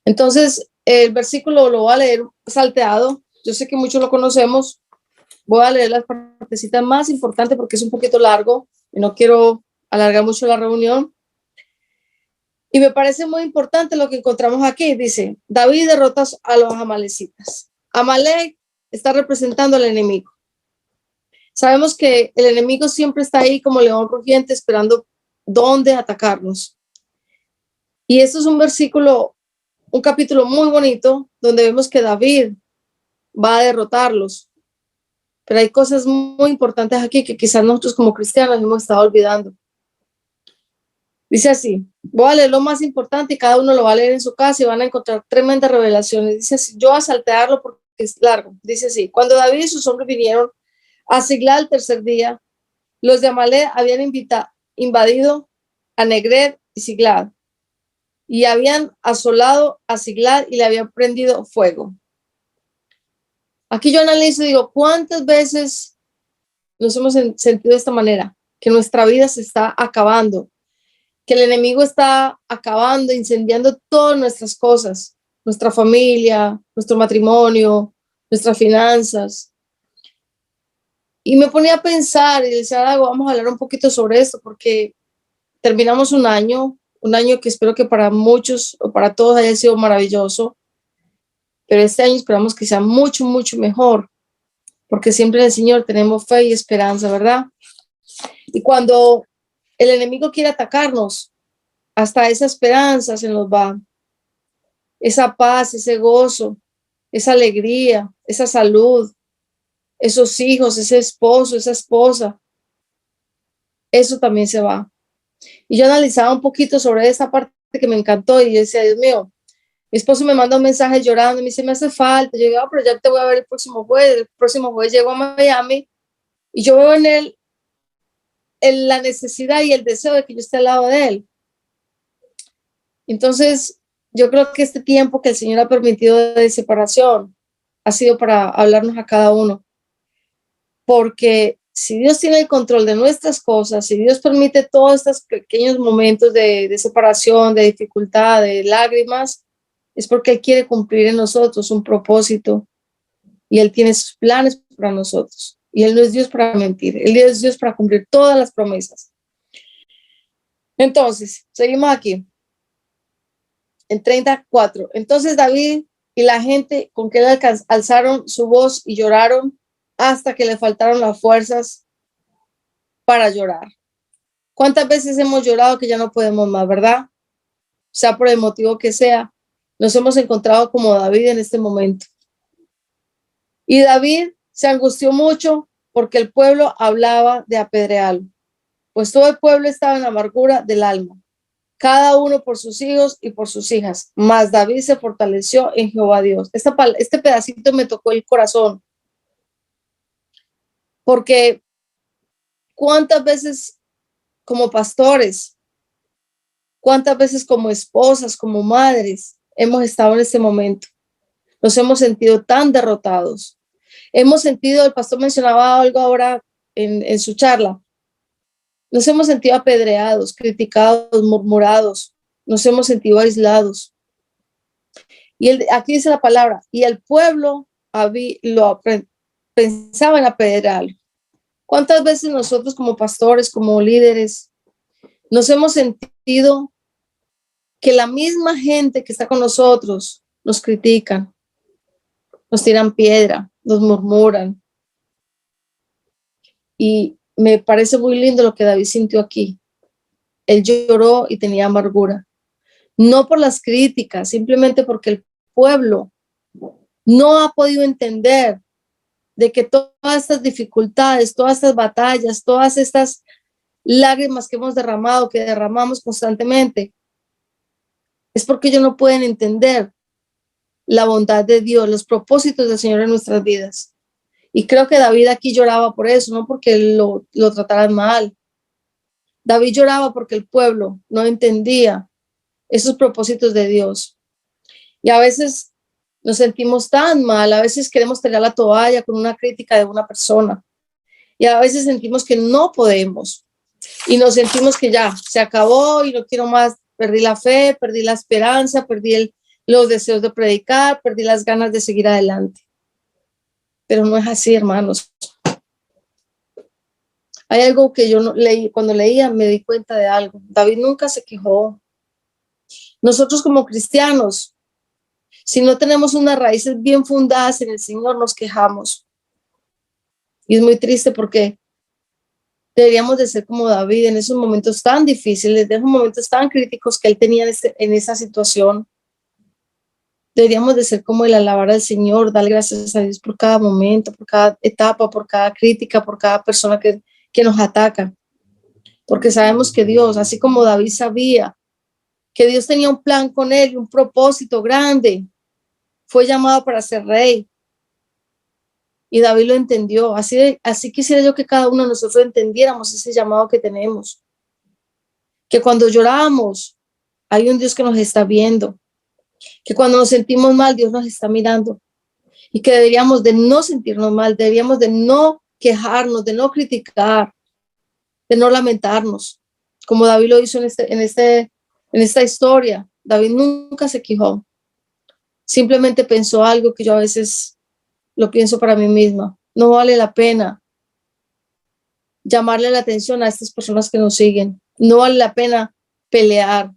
Entonces, el versículo lo voy a leer salteado. Yo sé que muchos lo conocemos. Voy a leer las partecitas más importantes porque es un poquito largo y no quiero alargar mucho la reunión. Y me parece muy importante lo que encontramos aquí. Dice, David derrota a los amalecitas. Amalek está representando al enemigo. Sabemos que el enemigo siempre está ahí como león rugiente esperando dónde atacarnos. Y esto es un versículo, un capítulo muy bonito donde vemos que David va a derrotarlos. Pero hay cosas muy importantes aquí que quizás nosotros como cristianos hemos estado olvidando. Dice así, voy a leer lo más importante y cada uno lo va a leer en su casa y van a encontrar tremendas revelaciones. Dice así, yo voy a saltearlo porque es largo. Dice así, cuando David y sus hombres vinieron a Siglag el tercer día, los de Amalek habían invadido a Negred y Siglag y habían asolado a Siglag y le habían prendido fuego. Aquí yo analizo y digo, ¿cuántas veces nos hemos sentido de esta manera? Que nuestra vida se está acabando, que el enemigo está acabando, incendiando todas nuestras cosas, nuestra familia, nuestro matrimonio, nuestras finanzas. Y me ponía a pensar y decía, vamos a hablar un poquito sobre esto, porque terminamos un año que espero que para muchos o para todos haya sido maravilloso, pero este año esperamos que sea mucho, mucho mejor, porque siempre en el Señor tenemos fe y esperanza, ¿verdad? Y cuando el enemigo quiere atacarnos, hasta esa esperanza se nos va, esa paz, ese gozo, esa alegría, esa salud, esos hijos, ese esposo, esa esposa, eso también se va. Y yo analizaba un poquito sobre esa parte que me encantó y yo decía, Dios mío, mi esposo me manda un mensaje llorando y me dice, me hace falta. Yo digo, pero ya te voy a ver el próximo jueves llego a Miami y yo veo en él la necesidad y el deseo de que yo esté al lado de él. Entonces, yo creo que este tiempo que el Señor ha permitido de separación ha sido para hablarnos a cada uno. Porque si Dios tiene el control de nuestras cosas, si Dios permite todos estos pequeños momentos de separación, de dificultad, de lágrimas, es porque Él quiere cumplir en nosotros un propósito y Él tiene sus planes para nosotros. Y Él no es Dios para mentir, Él es Dios para cumplir todas las promesas. Entonces, seguimos aquí. En 34. Entonces David y la gente con que él alzaron su voz y lloraron hasta que le faltaron las fuerzas para llorar. ¿Cuántas veces hemos llorado que ya no podemos más, verdad? Sea por el motivo que sea, nos hemos encontrado como David en este momento. Y David se angustió mucho porque el pueblo hablaba de apedrearlo, pues todo el pueblo estaba en amargura del alma, cada uno por sus hijos y por sus hijas. Mas David se fortaleció en Jehová Dios. Este pedacito me tocó el corazón, porque cuántas veces como pastores, cuántas veces como esposas, como madres, hemos estado en este momento. Nos hemos sentido tan derrotados. Hemos sentido, el pastor mencionaba algo ahora en su charla, nos hemos sentido apedreados, criticados, murmurados, nos hemos sentido aislados. Y aquí dice la palabra, y el pueblo pensaba en apedrearlo. ¿Cuántas veces nosotros como pastores, como líderes, nos hemos sentido que la misma gente que está con nosotros nos critican, nos tiran piedra, nos murmuran? Y me parece muy lindo lo que David sintió aquí. Él lloró y tenía amargura. No por las críticas, simplemente porque el pueblo no ha podido entender de que todas estas dificultades, todas estas batallas, todas estas lágrimas que hemos derramado, que derramamos constantemente, es porque ellos no pueden entender la bondad de Dios, los propósitos del Señor en nuestras vidas. Y creo que David aquí lloraba por eso, no porque lo trataran mal. David lloraba porque el pueblo no entendía esos propósitos de Dios. Y a veces nos sentimos tan mal, a veces queremos tirar la toalla con una crítica de una persona. Y a veces sentimos que no podemos. Y nos sentimos que ya, se acabó y no quiero más. Perdí la fe, perdí la esperanza, perdí los deseos de predicar, perdí las ganas de seguir adelante. Pero no es así, hermanos. Hay algo que yo no leí, cuando leía me di cuenta de algo. David nunca se quejó. Nosotros como cristianos, si no tenemos unas raíces bien fundadas en el Señor, nos quejamos. Y es muy triste porque deberíamos de ser como David en esos momentos tan difíciles, en esos momentos tan críticos que él tenía en esa situación. Deberíamos de ser como el alabar al Señor, dar gracias a Dios por cada momento, por cada etapa, por cada crítica, por cada persona que nos ataca. Porque sabemos que Dios, así como David sabía que Dios tenía un plan con él, un propósito grande, fue llamado para ser rey. Y David lo entendió. Así quisiera yo que cada uno de nosotros entendiéramos ese llamado que tenemos. Que cuando lloramos, hay un Dios que nos está viendo. Que cuando nos sentimos mal, Dios nos está mirando. Y que deberíamos de no sentirnos mal, deberíamos de no quejarnos, de no criticar, de no lamentarnos. Como David lo hizo en esta historia. David nunca se quejó. Simplemente pensó algo que yo a veces lo pienso para mí misma. No vale la pena llamarle la atención a estas personas que nos siguen. No vale la pena pelear.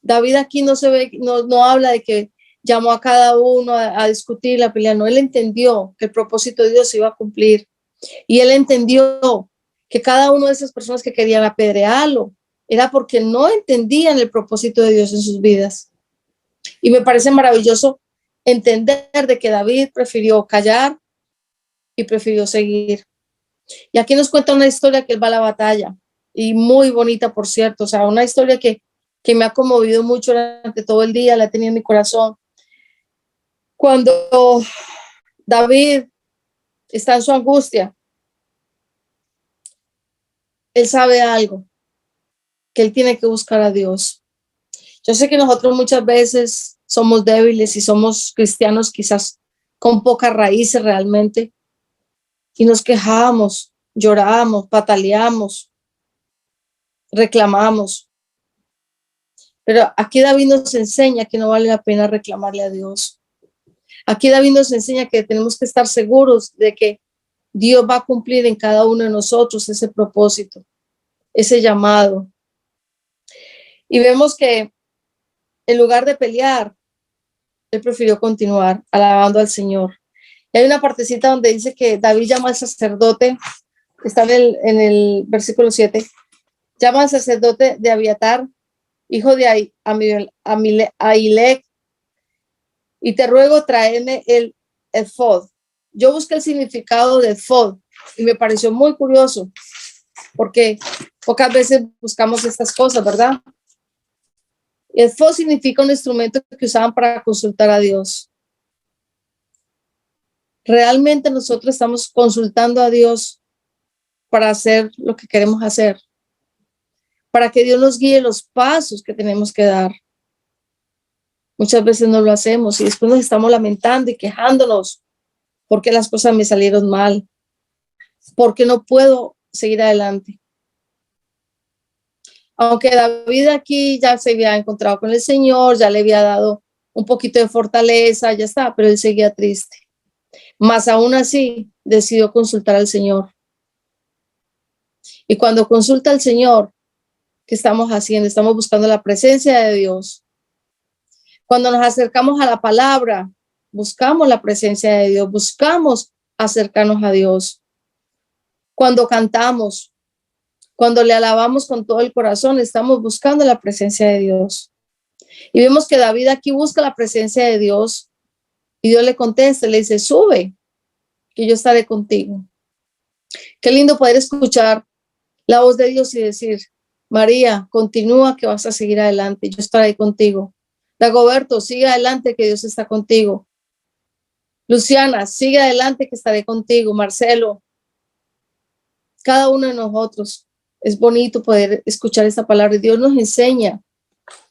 David aquí no habla de que llamó a cada uno a discutir la pelea. No, él entendió que el propósito de Dios se iba a cumplir. Y él entendió que cada una de esas personas que querían apedrearlo era porque no entendían el propósito de Dios en sus vidas. Y me parece maravilloso entender de que David prefirió callar y prefirió seguir. Y aquí nos cuenta una historia que él va a la batalla, y muy bonita, por cierto, o sea, una historia que me ha conmovido mucho durante todo el día, la he tenido en mi corazón. Cuando David está en su angustia, él sabe algo, que él tiene que buscar a Dios. Yo sé que nosotros muchas veces somos débiles y somos cristianos quizás con pocas raíces realmente, y nos quejamos, lloramos, pataleamos, reclamamos. Pero aquí David nos enseña que no vale la pena reclamarle a Dios. Aquí David nos enseña que tenemos que estar seguros de que Dios va a cumplir en cada uno de nosotros ese propósito, ese llamado. Y vemos que en lugar de pelear, él prefirió continuar alabando al Señor. Y hay una partecita donde dice que David llama al sacerdote, está en el versículo 7, llama al sacerdote de Abiatar, hijo de Ahilec, y te ruego traerme el efod. Yo busqué el significado del efod y me pareció muy curioso, porque pocas veces buscamos estas cosas, ¿verdad? El efod significa un instrumento que usaban para consultar a Dios. Realmente nosotros estamos consultando a Dios para hacer lo que queremos hacer, para que Dios nos guíe los pasos que tenemos que dar. Muchas veces no lo hacemos y después nos estamos lamentando y quejándonos porque las cosas me salieron mal, porque no puedo seguir adelante. Aunque David aquí ya se había encontrado con el Señor, ya le había dado un poquito de fortaleza, ya está, pero él seguía triste. Más aún así, decidió consultar al Señor. Y cuando consulta al Señor, ¿qué estamos haciendo? Estamos buscando la presencia de Dios. Cuando nos acercamos a la palabra, buscamos la presencia de Dios, buscamos acercarnos a Dios. Cuando cantamos, cuando le alabamos con todo el corazón, estamos buscando la presencia de Dios. Y vemos que David aquí busca la presencia de Dios y Dios le contesta, le dice, sube, que yo estaré contigo. Qué lindo poder escuchar la voz de Dios y decir, María, continúa que vas a seguir adelante, yo estaré contigo. Dagoberto, sigue adelante que Dios está contigo. Luciana, sigue adelante que estaré contigo. Marcelo, cada uno de nosotros, es bonito poder escuchar esta palabra y Dios nos enseña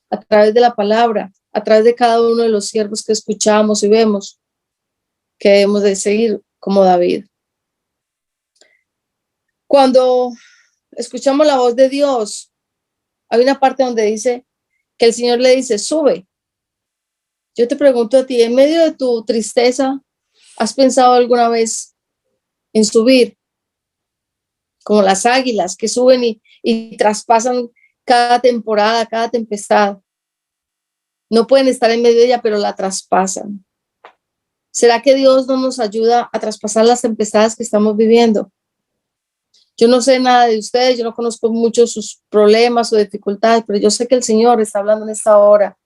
a través de la palabra, a través de cada uno de los siervos que escuchamos y vemos que debemos de seguir como David. Cuando escuchamos la voz de Dios, hay una parte donde dice que el Señor le dice, sube. Yo te pregunto a ti, en medio de tu tristeza, ¿has pensado alguna vez en subir? como las águilas que suben y traspasan cada temporada, cada tempestad. No pueden estar en medio de ella, pero la traspasan. ¿Será que Dios no nos ayuda a traspasar las tempestades que estamos viviendo? Yo no sé nada de ustedes, yo no conozco mucho sus problemas o dificultades, pero yo sé que el Señor está hablando en esta hora.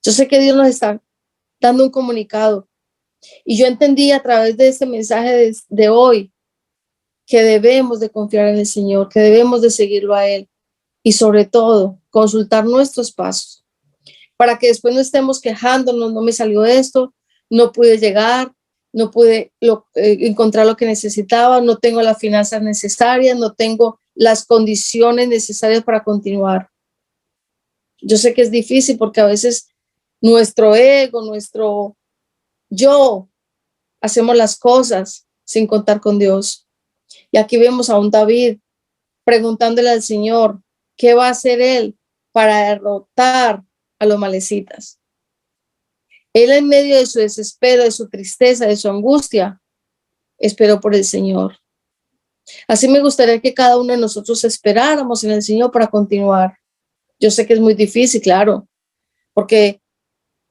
Yo sé que Dios nos está dando un comunicado. Y yo entendí a través de este mensaje de hoy que debemos de confiar en el Señor, que debemos de seguirlo a Él y sobre todo consultar nuestros pasos para que después no estemos quejándonos, no me salió esto, no pude llegar, no pude encontrar lo que necesitaba, no tengo las finanzas necesarias, no tengo las condiciones necesarias para continuar. Yo sé que es difícil porque a veces nuestro ego, nuestro yo, hacemos las cosas sin contar con Dios. Y aquí vemos a un David preguntándole al Señor, ¿qué va a hacer él para derrotar a los malecitas? Él en medio de su desespero, de su tristeza, de su angustia, esperó por el Señor. Así me gustaría que cada uno de nosotros esperáramos en el Señor para continuar. Yo sé que es muy difícil, claro, porque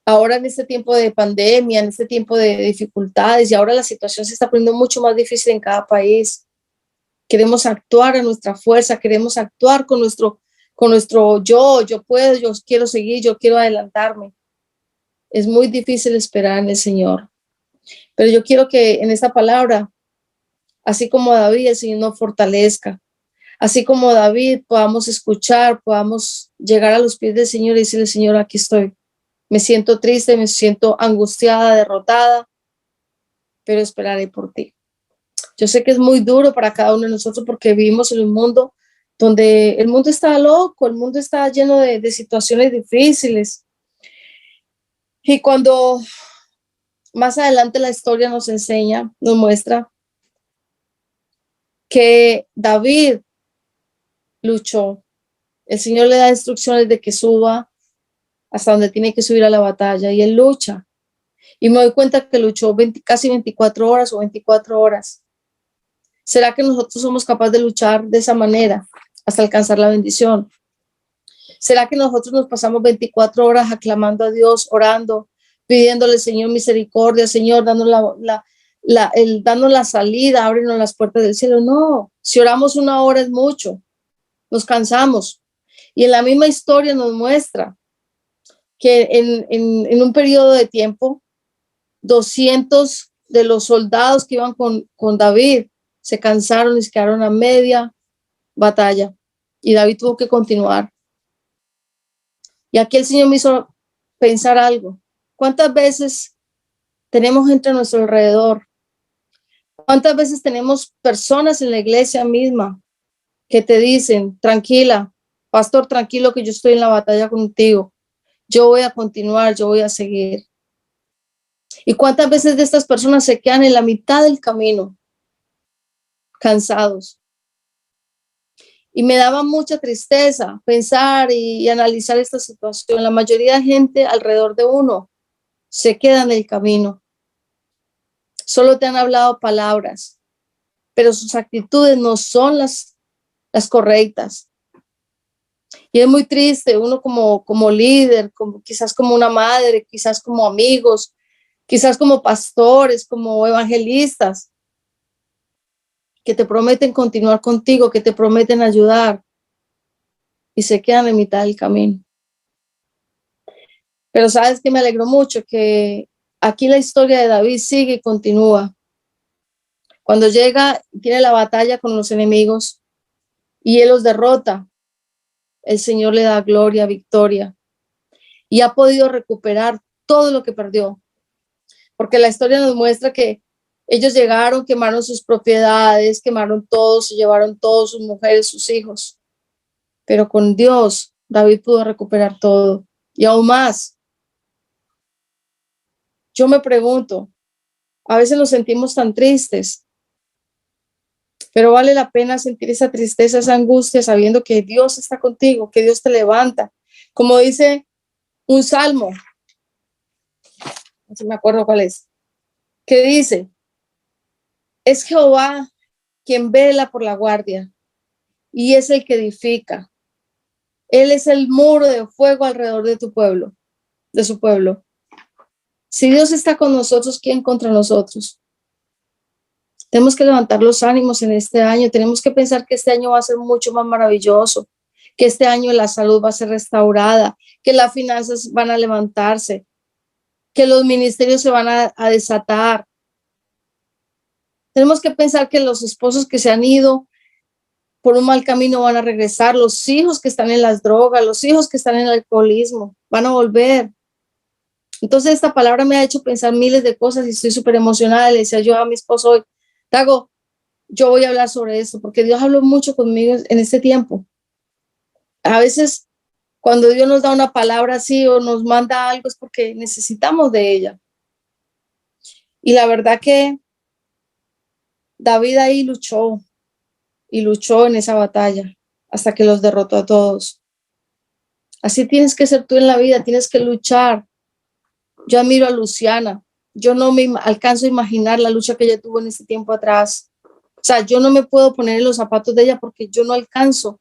ahora en este tiempo de pandemia, en este tiempo de dificultades y ahora la situación se está poniendo mucho más difícil en cada país. Queremos actuar a nuestra fuerza, queremos actuar con nuestro yo puedo, yo quiero seguir, yo quiero adelantarme. Es muy difícil esperar en el Señor. Pero yo quiero que en esta palabra, así como David, el Señor nos fortalezca. Así como David, podamos escuchar, podamos llegar a los pies del Señor y decirle, Señor, aquí estoy. Me siento triste, me siento angustiada, derrotada, pero esperaré por ti. Yo sé que es muy duro para cada uno de nosotros porque vivimos en un mundo donde el mundo está loco, el mundo está lleno de situaciones difíciles. Y cuando más adelante la historia nos enseña, nos muestra que David luchó. El Señor le da instrucciones de que suba hasta donde tiene que subir a la batalla y él lucha. Y me doy cuenta que luchó casi 24 horas o 24 horas. ¿Será que nosotros somos capaces de luchar de esa manera hasta alcanzar la bendición? ¿Será que nosotros nos pasamos 24 horas aclamando a Dios, orando, pidiéndole, Señor, misericordia, Señor, dándonos dándonos la salida, ábrenos las puertas del cielo? No, si oramos una hora es mucho, nos cansamos. Y en la misma historia nos muestra que en un periodo de tiempo, 200 de los soldados que iban con David se cansaron y se quedaron a media batalla. Y David tuvo que continuar. Y aquí el Señor me hizo pensar algo. ¿Cuántas veces tenemos gente a nuestro alrededor? ¿Cuántas veces tenemos personas en la iglesia misma que te dicen, tranquila, pastor, tranquilo que yo estoy en la batalla contigo? Yo voy a continuar, yo voy a seguir. ¿Y cuántas veces de estas personas se quedan en la mitad del camino, cansados? Y me daba mucha tristeza pensar y analizar esta situación. La mayoría de gente alrededor de uno se queda en el camino. Solo te han hablado palabras, pero sus actitudes no son las correctas. Y es muy triste, uno como líder, quizás como una madre, quizás como amigos, quizás como pastores, como evangelistas, que te prometen continuar contigo, que te prometen ayudar y se quedan en mitad del camino. Pero sabes que me alegró mucho que aquí la historia de David sigue y continúa. Cuando llega, tiene la batalla con los enemigos y él los derrota, el Señor le da gloria, victoria y ha podido recuperar todo lo que perdió. Porque la historia nos muestra que ellos llegaron, quemaron sus propiedades, quemaron todo, se llevaron todos, sus mujeres, sus hijos. Pero con Dios, David pudo recuperar todo y aún más. Yo me pregunto, a veces nos sentimos tan tristes, pero vale la pena sentir esa tristeza, esa angustia, sabiendo que Dios está contigo, que Dios te levanta. Como dice un salmo, no sé, me acuerdo cuál es, que dice, es Jehová quien vela por la guardia y es el que edifica. Él es el muro de fuego alrededor de tu pueblo, de su pueblo. Si Dios está con nosotros, ¿quién contra nosotros? Tenemos que levantar los ánimos en este año. Tenemos que pensar que este año va a ser mucho más maravilloso, que este año la salud va a ser restaurada, que las finanzas van a levantarse, que los ministerios se van a desatar. Tenemos que pensar que los esposos que se han ido por un mal camino van a regresar, los hijos que están en las drogas, los hijos que están en el alcoholismo, van a volver. Entonces esta palabra me ha hecho pensar miles de cosas y estoy súper emocionada. Le decía yo a mi esposo hoy, Tago, yo voy a hablar sobre esto porque Dios habló mucho conmigo en este tiempo. A veces cuando Dios nos da una palabra así o nos manda algo es porque necesitamos de ella. Y la verdad que David ahí luchó y luchó en esa batalla hasta que los derrotó a todos. Así tienes que ser tú en la vida, tienes que luchar. Yo admiro a Luciana. Yo no me alcanzo a imaginar la lucha que ella tuvo en ese tiempo atrás. O sea, yo no me puedo poner en los zapatos de ella porque yo no alcanzo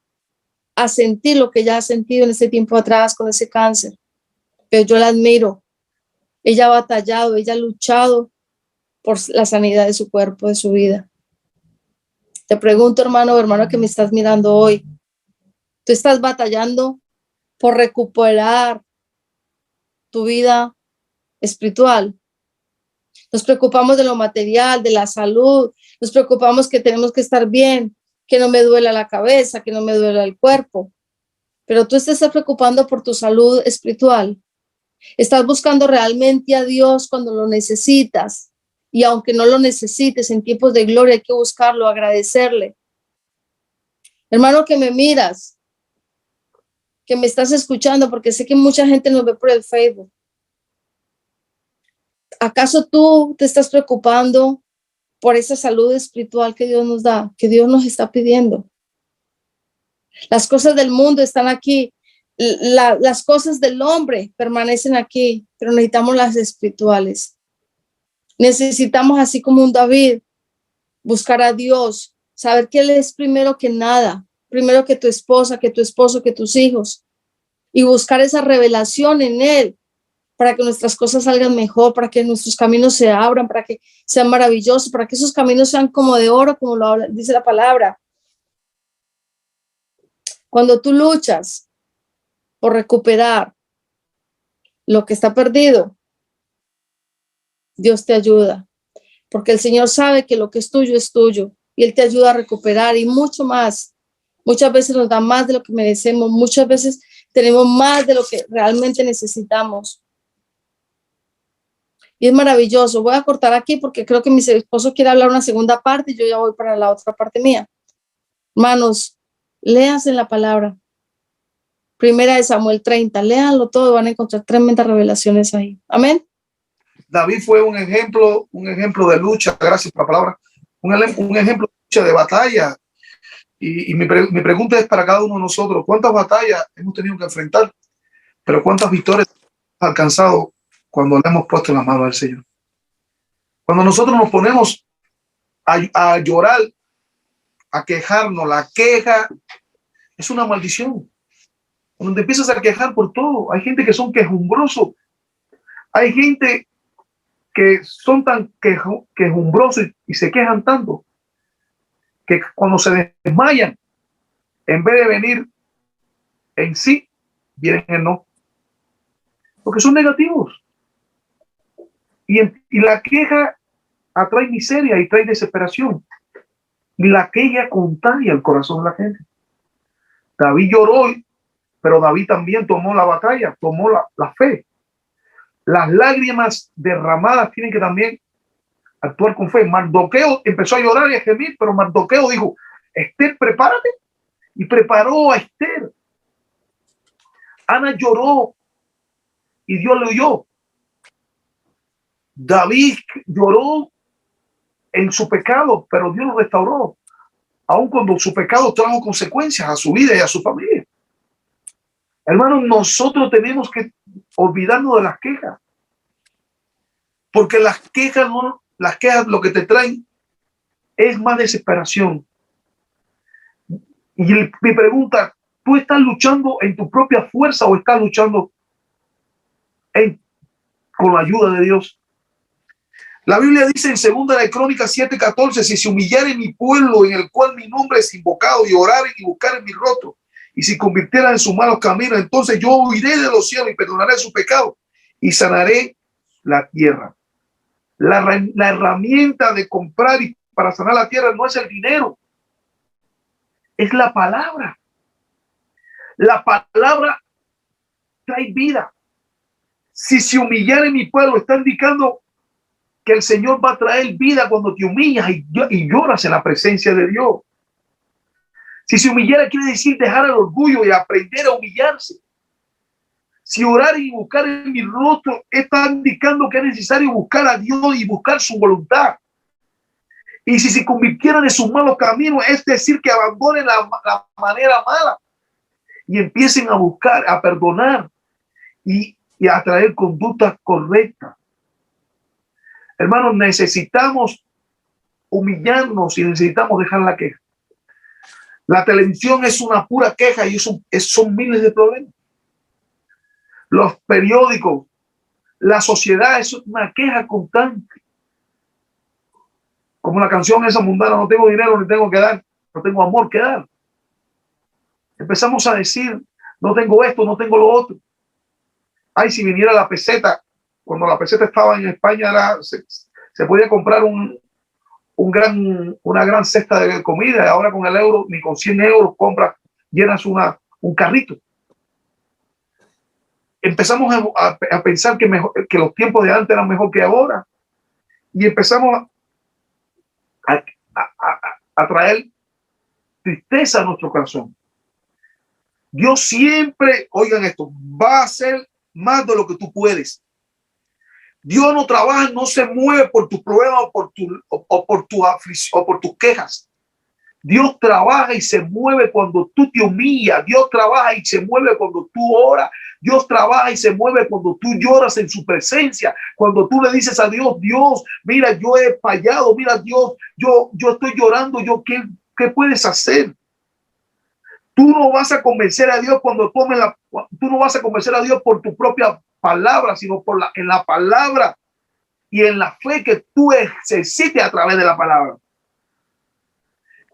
a sentir lo que ella ha sentido en ese tiempo atrás con ese cáncer. Pero yo la admiro. Ella ha batallado, ella ha luchado por la sanidad de su cuerpo, de su vida. Te pregunto, hermano o hermana que me estás mirando hoy, ¿tú estás batallando por recuperar tu vida espiritual? Nos preocupamos de lo material, de la salud, nos preocupamos que tenemos que estar bien, que no me duela la cabeza, que no me duela el cuerpo, pero tú te estás preocupando por tu salud espiritual. Estás buscando realmente a Dios cuando lo necesitas, y aunque no lo necesites en tiempos de gloria hay que buscarlo, agradecerle. Hermano que me miras, que me estás escuchando, porque sé que mucha gente nos ve por el Facebook. ¿Acaso tú te estás preocupando por esa salud espiritual que Dios nos da, que Dios nos está pidiendo? Las cosas del mundo están aquí, las cosas del hombre permanecen aquí, pero necesitamos las espirituales. Necesitamos, así como un David, buscar a Dios, saber que Él es primero que nada, primero que tu esposa, que tu esposo, que tus hijos, y buscar esa revelación en Él, para que nuestras cosas salgan mejor, para que nuestros caminos se abran, para que sean maravillosos, para que esos caminos sean como de oro, como dice la palabra. Cuando tú luchas por recuperar lo que está perdido, Dios te ayuda, porque el Señor sabe que lo que es tuyo y Él te ayuda a recuperar y mucho más. Muchas veces nos da más de lo que merecemos, muchas veces tenemos más de lo que realmente necesitamos. Y es maravilloso. Voy a cortar aquí porque creo que mi esposo quiere hablar una segunda parte y yo ya voy para la otra parte mía. Hermanos, léanse en la palabra. Primera de Samuel 30, léanlo todo y van a encontrar tremendas revelaciones ahí. Amén. David fue un ejemplo de lucha, gracias por la palabra, un ejemplo de lucha, de batalla. Y mi pregunta es para cada uno de nosotros, ¿cuántas batallas hemos tenido que enfrentar? Pero ¿cuántas victorias hemos alcanzado cuando le hemos puesto en las manos del Señor? Cuando nosotros nos ponemos a llorar, a quejarnos, la queja es una maldición. Cuando te empiezas a quejar por todo, hay gente que son quejumbrosos, hay gente que son tan quejumbrosos y se quejan tanto que cuando se desmayan, en vez de venir en sí, vienen en no, porque son negativos. Y la queja atrae miseria y trae desesperación. Y la queja contagia el corazón de la gente. David lloró, pero David también tomó la batalla, tomó la fe. Las lágrimas derramadas tienen que también actuar con fe. Mardoqueo empezó a llorar y a gemir, pero Mardoqueo dijo, Esther, prepárate. Y preparó a Esther. Ana lloró y Dios le oyó. David lloró en su pecado, pero Dios lo restauró, aun cuando su pecado trajo consecuencias a su vida y a su familia. Hermanos, nosotros tenemos que olvidarnos de las quejas, porque las quejas lo que te traen es más desesperación. Y mi pregunta, ¿tú estás luchando en tu propia fuerza o estás luchando con la ayuda de Dios? La Biblia dice en 2 de Crónicas 7:14, si se humillare mi pueblo en el cual mi nombre es invocado y oraren y buscaren mi rostro y si convirtieran en sus malos caminos, entonces yo oiré de los cielos y perdonaré su pecado y sanaré la tierra. La herramienta de comprar y para sanar la tierra no es el dinero, es la palabra. La palabra trae vida. Si se humillare mi pueblo, está indicando que el Señor va a traer vida cuando te humillas y lloras en la presencia de Dios. Si se humillara quiere decir dejar el orgullo y aprender a humillarse. Si orar y buscar en mi rostro está indicando que es necesario buscar a Dios y buscar su voluntad. Y si se convirtieran en sus malos caminos, es decir, que abandonen la manera mala y empiecen a buscar, a perdonar y a traer conductas correctas. Hermanos, necesitamos humillarnos y necesitamos dejar la queja. La televisión es una pura queja y son miles de problemas. Los periódicos, la sociedad es una queja constante. Como la canción esa mundana, no tengo dinero ni tengo que dar, no tengo amor que dar. Empezamos a decir, no tengo esto, no tengo lo otro. Ay, si viniera la peseta, cuando la peseta estaba en España, se podía comprar una gran cesta de comida, y ahora con el euro, ni con 100 euros compras, llenas un carrito. Empezamos a pensar que los tiempos de antes eran mejor que ahora y empezamos a traer tristeza a nuestro corazón. Dios siempre, oigan esto, va a hacer más de lo que tú puedes. Dios no trabaja, no se mueve por tus problemas o por tu aflicción o por tus quejas. Dios trabaja y se mueve cuando tú te humillas. Dios trabaja y se mueve cuando tú oras. Dios trabaja y se mueve cuando tú lloras en su presencia. Cuando tú le dices a Dios, Dios, mira, yo he fallado. Mira, Dios, yo estoy llorando. ¿Qué puedes hacer? Tú no vas a convencer a Dios tú no vas a convencer a Dios por tu propia palabra, sino en la palabra y en la fe que tú ejercites a través de la palabra.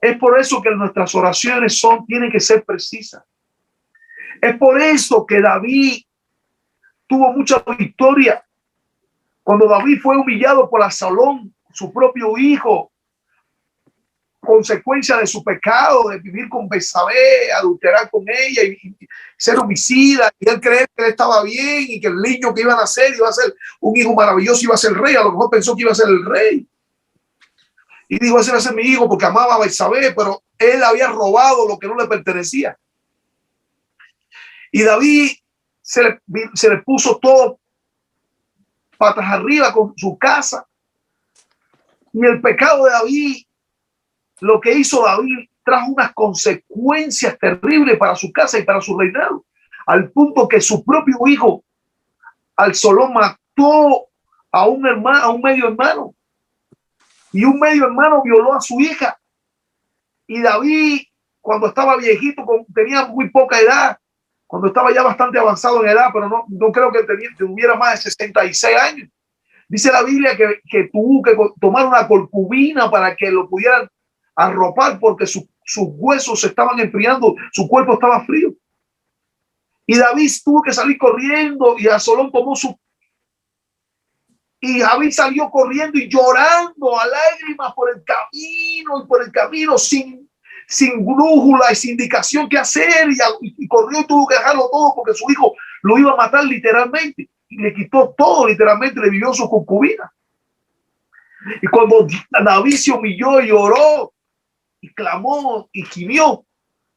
Es por eso que nuestras oraciones tienen que ser precisas. Es por eso que David tuvo mucha victoria. Cuando David fue humillado por Absalón, su propio hijo, consecuencia de su pecado, de vivir con Betsabé, adulterar con ella y ser homicida, y él creer que él estaba bien y que el niño que iba a nacer iba a ser un hijo maravilloso, iba a ser rey. A lo mejor pensó que iba a ser el rey. Y dijo, ese va a ser mi hijo porque amaba a Betsabé, pero él había robado lo que no le pertenecía. Y David se le puso todo patas arriba con su casa. Y el pecado de David, lo que hizo David, trajo unas consecuencias terribles para su casa y para su reinado, al punto que su propio hijo, Absalón, mató a un medio hermano. Y un medio hermano violó a su hija. Y David, cuando estaba viejito, tenía muy poca edad, cuando estaba ya bastante avanzado en edad, pero no creo que tuviera más de 66 años. Dice la Biblia que tuvo que tomar una concubina para que lo pudieran arropar porque sus huesos se estaban enfriando, su cuerpo estaba frío. Y David tuvo que salir corriendo y Absalón tomó y David salió corriendo y llorando a lágrimas por el camino sin brújula y sin indicación qué hacer y corrió y tuvo que dejarlo todo porque su hijo lo iba a matar literalmente y le quitó todo literalmente, le vivió su concubina. Y cuando David se humilló y lloró y clamó y gimió,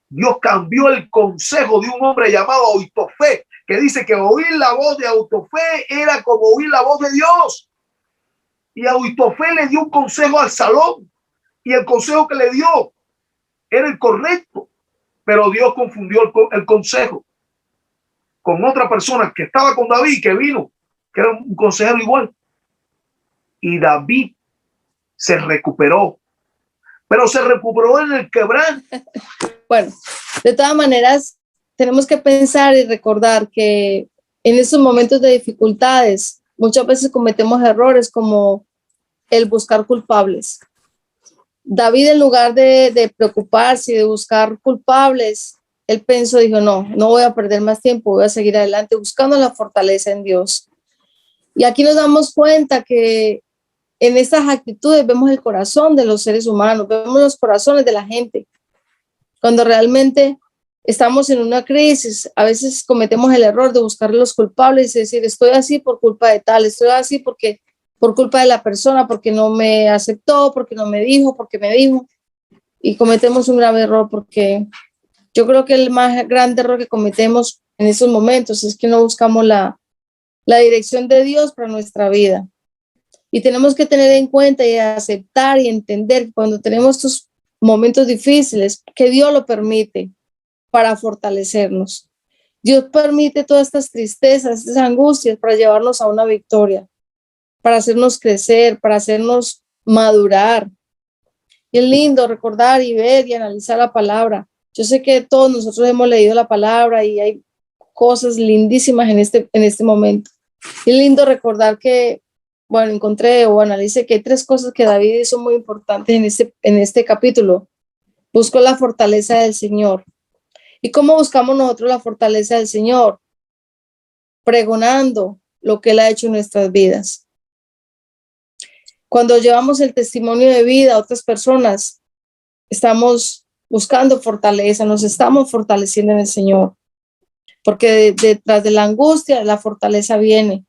Dios cambió el consejo de un hombre llamado Ahitofel, que dice que oír la voz de Ahitofel era como oír la voz de Dios. Y Ahitofel le dio un consejo a Absalón y el consejo que le dio era el correcto, pero Dios confundió el consejo con otra persona que estaba con David, que vino, que era un consejero igual. Y David se recuperó pero se recuperó en el quebranto. Bueno, de todas maneras, tenemos que pensar y recordar que en esos momentos de dificultades, muchas veces cometemos errores como el buscar culpables. David, en lugar de preocuparse y de buscar culpables, él pensó, dijo, no voy a perder más tiempo, voy a seguir adelante buscando la fortaleza en Dios. Y aquí nos damos cuenta que en estas actitudes vemos el corazón de los seres humanos, vemos los corazones de la gente. Cuando realmente estamos en una crisis, a veces cometemos el error de buscar los culpables y decir, estoy así por culpa de tal, estoy así por culpa de la persona, porque no me aceptó, porque no me dijo, porque me dijo. Y cometemos un grave error, porque yo creo que el más grande error que cometemos en esos momentos es que no buscamos la dirección de Dios para nuestra vida. Y tenemos que tener en cuenta y aceptar y entender que cuando tenemos estos momentos difíciles, que Dios lo permite para fortalecernos. Dios permite todas estas tristezas, estas angustias para llevarnos a una victoria, para hacernos crecer, para hacernos madurar. Y es lindo recordar y ver y analizar la palabra. Yo sé que todos nosotros hemos leído la palabra y hay cosas lindísimas en este momento. Y es lindo recordar que, bueno, encontré o analicé que hay 3 cosas que David hizo muy importantes en este capítulo. Buscó la fortaleza del Señor. ¿Y cómo buscamos nosotros la fortaleza del Señor? Pregonando lo que Él ha hecho en nuestras vidas. Cuando llevamos el testimonio de vida a otras personas, estamos buscando fortaleza, nos estamos fortaleciendo en el Señor. Porque detrás de la angustia, la fortaleza viene.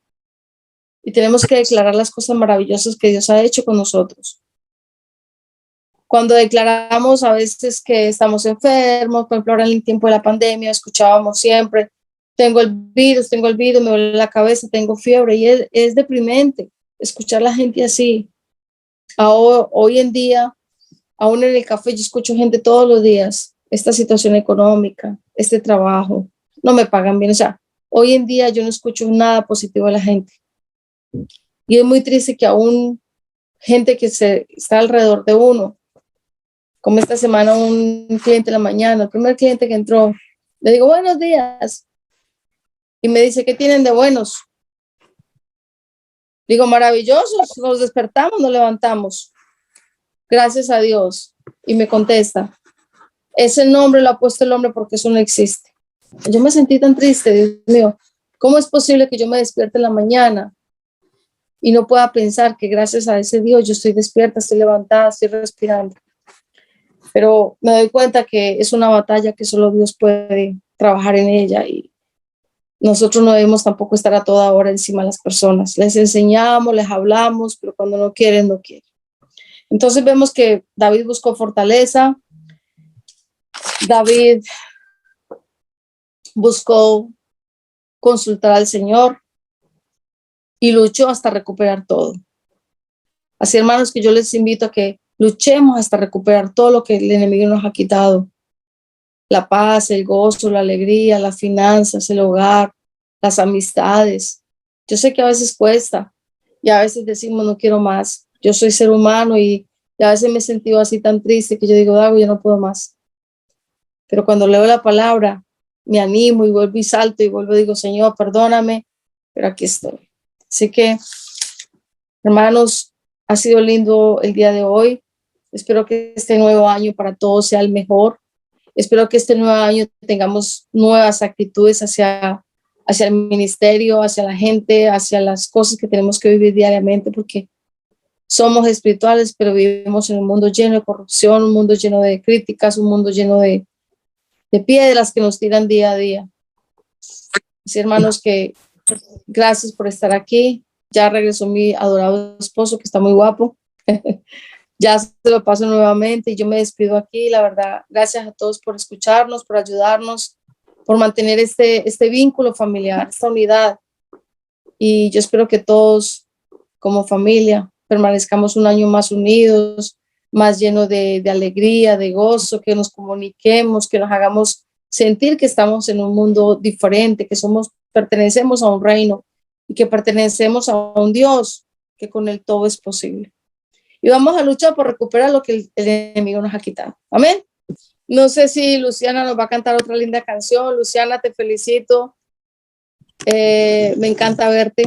Y tenemos que declarar las cosas maravillosas que Dios ha hecho con nosotros. Cuando declaramos a veces que estamos enfermos, por ejemplo, ahora en el tiempo de la pandemia, escuchábamos siempre, tengo el virus, me duele la cabeza, tengo fiebre, y es deprimente escuchar a la gente así. Hoy en día, aún en el café, yo escucho gente todos los días, esta situación económica, este trabajo, no me pagan bien, o sea, hoy en día yo no escucho nada positivo de la gente. Y es muy triste que aún gente que está alrededor de uno, como esta semana un cliente en la mañana, el primer cliente que entró, le digo, buenos días. Y me dice, ¿qué tienen de buenos? Digo, maravillosos, nos despertamos, nos levantamos. Gracias a Dios. Y me contesta, ese nombre lo ha puesto el hombre porque eso no existe. Yo me sentí tan triste, Dios mío. ¿Cómo es posible que yo me despierte en la mañana y no pueda pensar que gracias a ese Dios yo estoy despierta, estoy levantada, estoy respirando? Pero me doy cuenta que es una batalla que solo Dios puede trabajar en ella y nosotros no debemos tampoco estar a toda hora encima de las personas. Les enseñamos, les hablamos, pero cuando no quieren, no quieren. Entonces vemos que David buscó fortaleza, David buscó consultar al Señor y luchó hasta recuperar todo. Así, hermanos, que yo les invito a que luchemos hasta recuperar todo lo que el enemigo nos ha quitado. La paz, el gozo, la alegría, las finanzas, el hogar, las amistades. Yo sé que a veces cuesta y a veces decimos no quiero más. Yo soy ser humano y a veces me he sentido así tan triste que yo digo, Dago, yo no puedo más. Pero cuando leo la palabra, me animo y vuelvo y salto y vuelvo y digo, Señor, perdóname, pero aquí estoy. Así que, hermanos, ha sido lindo el día de hoy. Espero que este nuevo año para todos sea el mejor. Espero que este nuevo año tengamos nuevas actitudes hacia el ministerio, hacia la gente, hacia las cosas que tenemos que vivir diariamente, porque somos espirituales, pero vivimos en un mundo lleno de corrupción, un mundo lleno de críticas, un mundo lleno de piedras que nos tiran día a día. Así, hermanos, que gracias por estar aquí. Ya regresó mi adorado esposo, que está muy guapo. Ya se lo paso nuevamente y yo me despido aquí. La verdad, gracias a todos por escucharnos, por ayudarnos, por mantener este vínculo familiar, esta unidad. Y yo espero que todos, como familia, permanezcamos un año más unidos, más lleno de alegría, de gozo, que nos comuniquemos, que nos hagamos sentir que estamos en un mundo diferente, que pertenecemos a un reino y que pertenecemos a un Dios, que con él todo es posible. y vamos a luchar por recuperar lo que el enemigo nos ha quitado. Amén. No sé si Luciana nos va a cantar otra linda canción. Luciana, te felicito. Me encanta verte.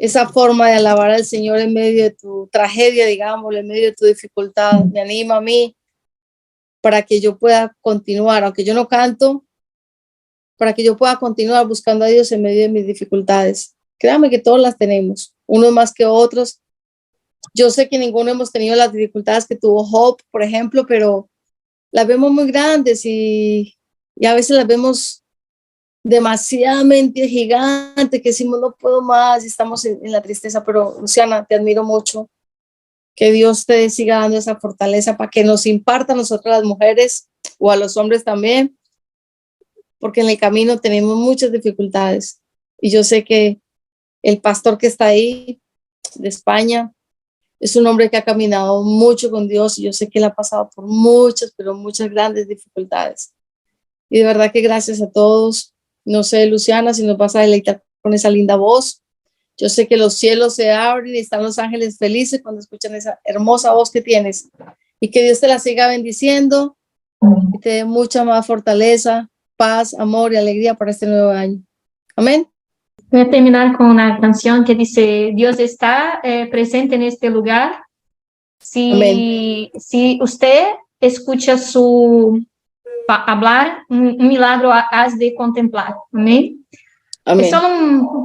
Esa forma de alabar al Señor en medio de tu tragedia, digamos, en medio de tu dificultad, me anima a mí para que yo pueda continuar, aunque yo no canto, para que yo pueda continuar buscando a Dios en medio de mis dificultades. Créame que todos las tenemos, unos más que otros. Yo sé que ninguno hemos tenido las dificultades que tuvo Job, por ejemplo, pero las vemos muy grandes y a veces las vemos demasiadamente gigantes que decimos no puedo más y estamos en la tristeza. Pero Luciana, te admiro mucho. Que Dios te siga dando esa fortaleza para que nos imparta a nosotras las mujeres o a los hombres también, porque en el camino tenemos muchas dificultades. Y yo sé que el pastor que está ahí de España es un hombre que ha caminado mucho con Dios y yo sé que él ha pasado por muchas, pero muchas grandes dificultades. Y de verdad que gracias a todos. No sé, Luciana, si nos vas a deleitar con esa linda voz. Yo sé que los cielos se abren y están los ángeles felices cuando escuchan esa hermosa voz que tienes. Y que Dios te la siga bendiciendo y te dé mucha más fortaleza, paz, amor y alegría para este nuevo año. Amén. Voy a terminar con una canción que dice, Dios está presente en este lugar. Amén. Si usted escucha su hablar, un milagro has de contemplar. Amén. Amén. Es solo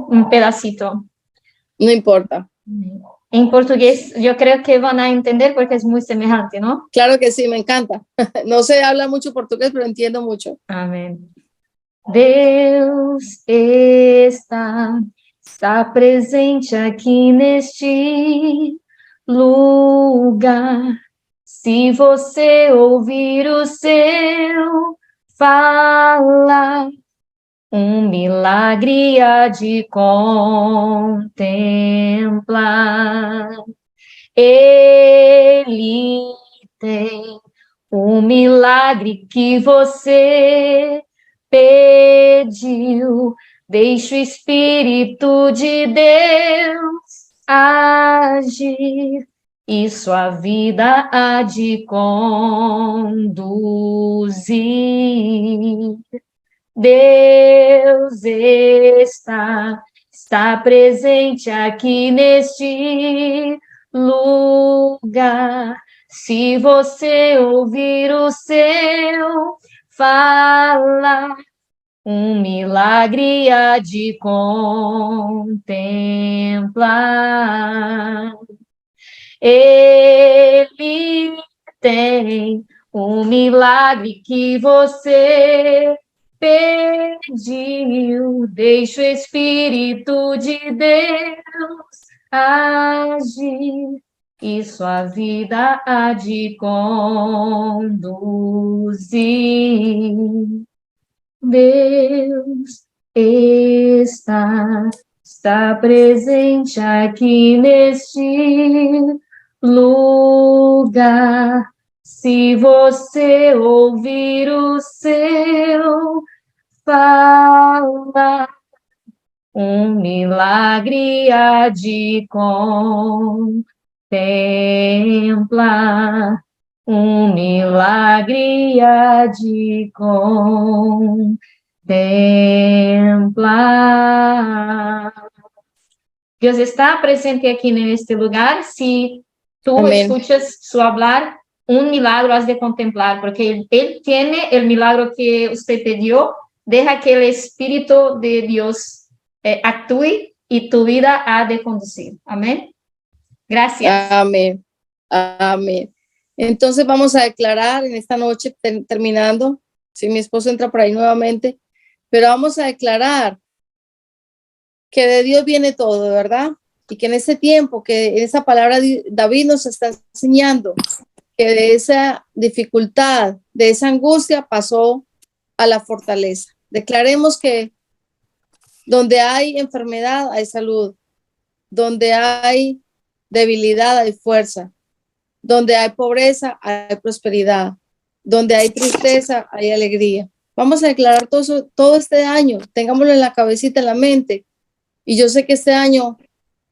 un pedacito. No importa. En portugués yo creo que van a entender porque es muy semejante, ¿no? Claro que sí, me encanta. No sé hablar mucho portugués, pero entiendo mucho. Amén. Deus está presente aqui neste lugar. Se você ouvir o seu falar, milagre há de contemplar. Ele tem milagre que você pediu. Deixa o Espírito de Deus agir e sua vida há de conduzir. Deus está presente aqui neste lugar. Se você ouvir o seu falar, milagre há de contemplar. Ele tem milagre que você pediu. Deixa o Espírito de Deus agir e sua vida há de conduzir. Deus está presente aqui neste lugar. Se você ouvir o seu falar, milagre há de contemplar. Milagre há de contemplar. Deus está presente aqui neste lugar. Se tu Amén. escuchas su hablar, milagro has de contemplar, porque Él tiene el milagro que usted pidió. Deja que el Espíritu de Dios actúe y tu vida ha de conducir. Amén. Gracias. Amén. Amén. Entonces vamos a declarar en esta noche, terminando, si mi esposo entra por ahí nuevamente, pero vamos a declarar que de Dios viene todo, ¿verdad? Y que en ese tiempo, que en esa palabra David nos está enseñando, que de esa dificultad, de esa angustia pasó a la fortaleza. Declaremos que donde hay enfermedad hay salud, donde hay debilidad hay fuerza, donde hay pobreza hay prosperidad, donde hay tristeza hay alegría. Vamos a declarar todo este año, tengámoslo en la cabecita, en la mente, y yo sé que este año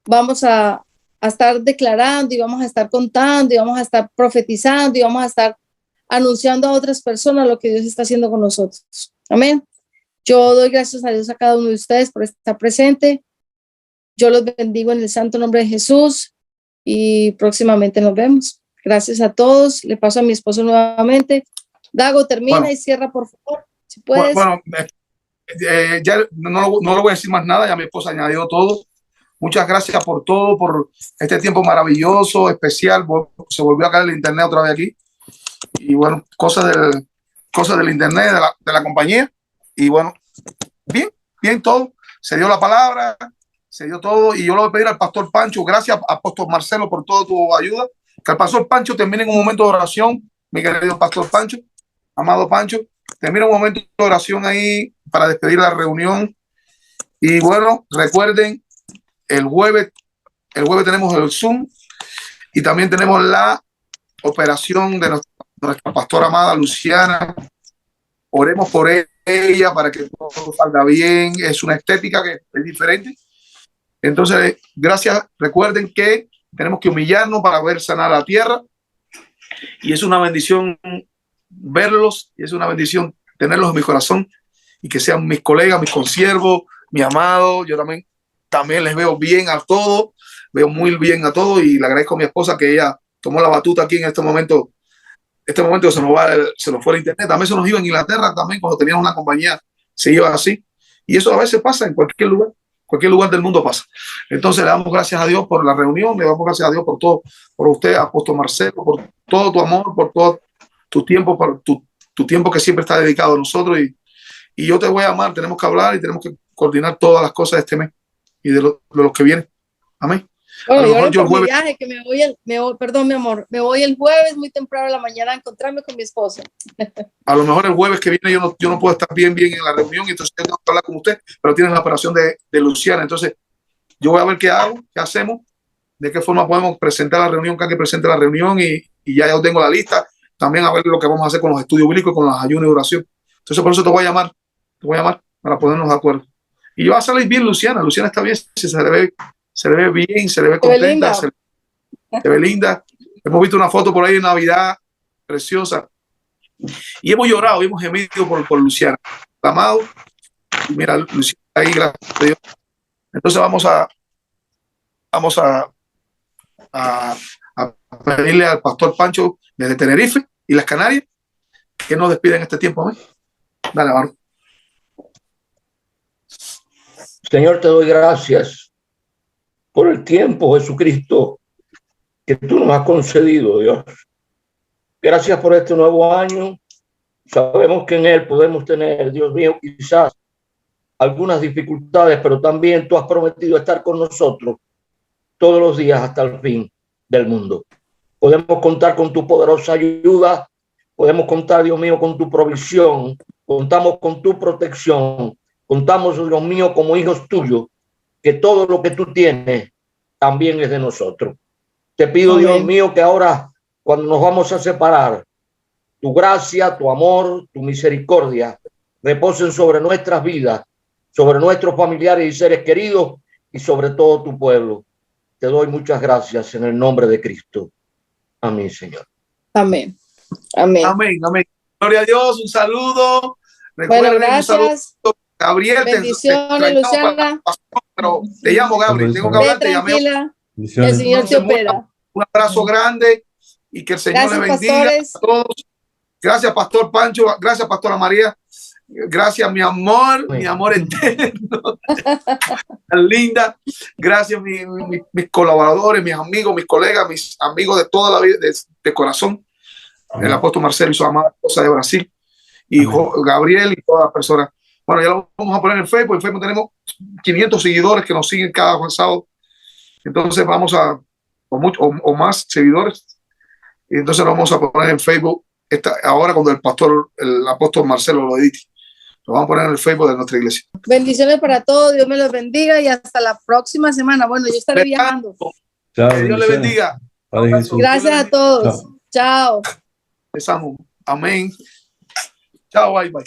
vamos a a estar declarando y vamos a estar contando y vamos a estar profetizando y vamos a estar anunciando a otras personas lo que Dios está haciendo con nosotros. Amén. Yo doy gracias a Dios a cada uno de ustedes por estar presente. Yo los bendigo en el santo nombre de Jesús y próximamente nos vemos. Gracias a todos. Le paso a mi esposo nuevamente. Dago, termina y cierra, por favor, si puedes. Bueno, ya no le voy a decir más nada, ya mi esposa añadió todo. Muchas gracias por todo, por este tiempo maravilloso, especial. Se volvió a caer el internet otra vez aquí. Y bueno, cosas del internet, de la compañía. Y bueno, bien todo. Se dio la palabra, se dio todo. Y yo le voy a pedir al pastor Pancho, gracias, apóstol Marcelo, por toda tu ayuda. Que el pastor Pancho termine en un momento de oración, mi querido pastor Pancho, amado Pancho. Termina un momento de oración ahí para despedir la reunión. Y bueno, recuerden, el jueves tenemos el Zoom y también tenemos la operación de nuestra pastora amada Luciana. Oremos por ella para que todo salga bien. Es una estética que es diferente. Entonces, gracias. Recuerden que tenemos que humillarnos para ver sanar la tierra. Y es una bendición verlos. Y es una bendición tenerlos en mi corazón. Y que sean mis colegas, mis consiervos, mi amado. Yo también les veo bien a todos. Veo muy bien a todos. Y le agradezco a mi esposa que ella tomó la batuta aquí en este momento. Este momento se nos fue el internet. También se nos iba en Inglaterra, también cuando teníamos una compañía se iba así. Y eso a veces pasa en cualquier lugar del mundo pasa. Entonces le damos gracias a Dios por la reunión, le damos gracias a Dios por todo, por usted, apóstol Marcelo, por todo tu amor, por todo tu tiempo, por tu tiempo que siempre está dedicado a nosotros. Y yo te voy a amar, tenemos que hablar y tenemos que coordinar todas las cosas de este mes y de los que vienen. Amén. Bueno, yo el jueves, viaje, que perdón, mi amor, me voy el jueves muy temprano en la mañana a encontrarme con mi esposo. A lo mejor el jueves que viene yo no puedo estar bien en la reunión y entonces tengo que hablar con usted, pero tienen la operación de Luciana. Entonces yo voy a ver qué hago, qué hacemos, de qué forma podemos presentar la reunión, que presente la reunión y ya yo tengo la lista. También a ver lo que vamos a hacer con los estudios bíblicos, con las ayunos y oración. Entonces por eso te voy a llamar para ponernos de acuerdo. Y va a salir bien Luciana. Luciana está bien, se le ve bien, se le ve contenta, se ve linda. Hemos visto una foto por ahí de Navidad preciosa y hemos llorado, hemos gemido por Luciana. Amado, mira, Luciana ahí, gracias a Dios. Entonces vamos a pedirle al pastor Pancho desde Tenerife y las Canarias que nos despiden este tiempo. ¿Eh? Dale, varón. Señor, te doy gracias por el tiempo, Jesucristo, que tú nos has concedido, Dios. Gracias por este nuevo año. Sabemos que en él podemos tener, Dios mío, quizás algunas dificultades, pero también tú has prometido estar con nosotros todos los días hasta el fin del mundo. Podemos contar con tu poderosa ayuda. Podemos contar, Dios mío, con tu provisión. Contamos con tu protección. Contamos, Dios mío, como hijos tuyos, que todo lo que tú tienes también es de nosotros. Te pido, amén, Dios mío, que ahora, cuando nos vamos a separar, tu gracia, tu amor, tu misericordia reposen sobre nuestras vidas, sobre nuestros familiares y seres queridos y sobre todo tu pueblo. Te doy muchas gracias en el nombre de Cristo. Amén, Señor. Amén. Amén. Amén. Amén. Gloria a Dios. Un saludo. Bueno, gracias. Gabriel, bendiciones, Luciana. Pero te llamo, Gabriel. Tengo que hablar, te llamé. El Señor te opera. Un abrazo grande y que el Señor les bendiga, pastores, a todos. Gracias, Pastor Pancho. Gracias, Pastora María. Gracias, mi amor eterno. Tan linda. Gracias, mis colaboradores, mis amigos, mis colegas, mis amigos de toda la vida, de corazón. El apóstol Marcelo y su amada esposa de Brasil. Y Gabriel y todas las personas. Bueno, ya lo vamos a poner en Facebook. En Facebook tenemos 500 seguidores que nos siguen cada sábado. Entonces vamos o más seguidores. Y entonces lo vamos a poner en Facebook ahora cuando el apóstol Marcelo lo edite. Lo vamos a poner en el Facebook de nuestra iglesia. Bendiciones para todos. Dios me los bendiga y hasta la próxima semana. Bueno, yo estaré viajando. Chao, que Dios le bendiga. Gracias a todos. Chao. Les amo. Amén. Chao, bye, bye.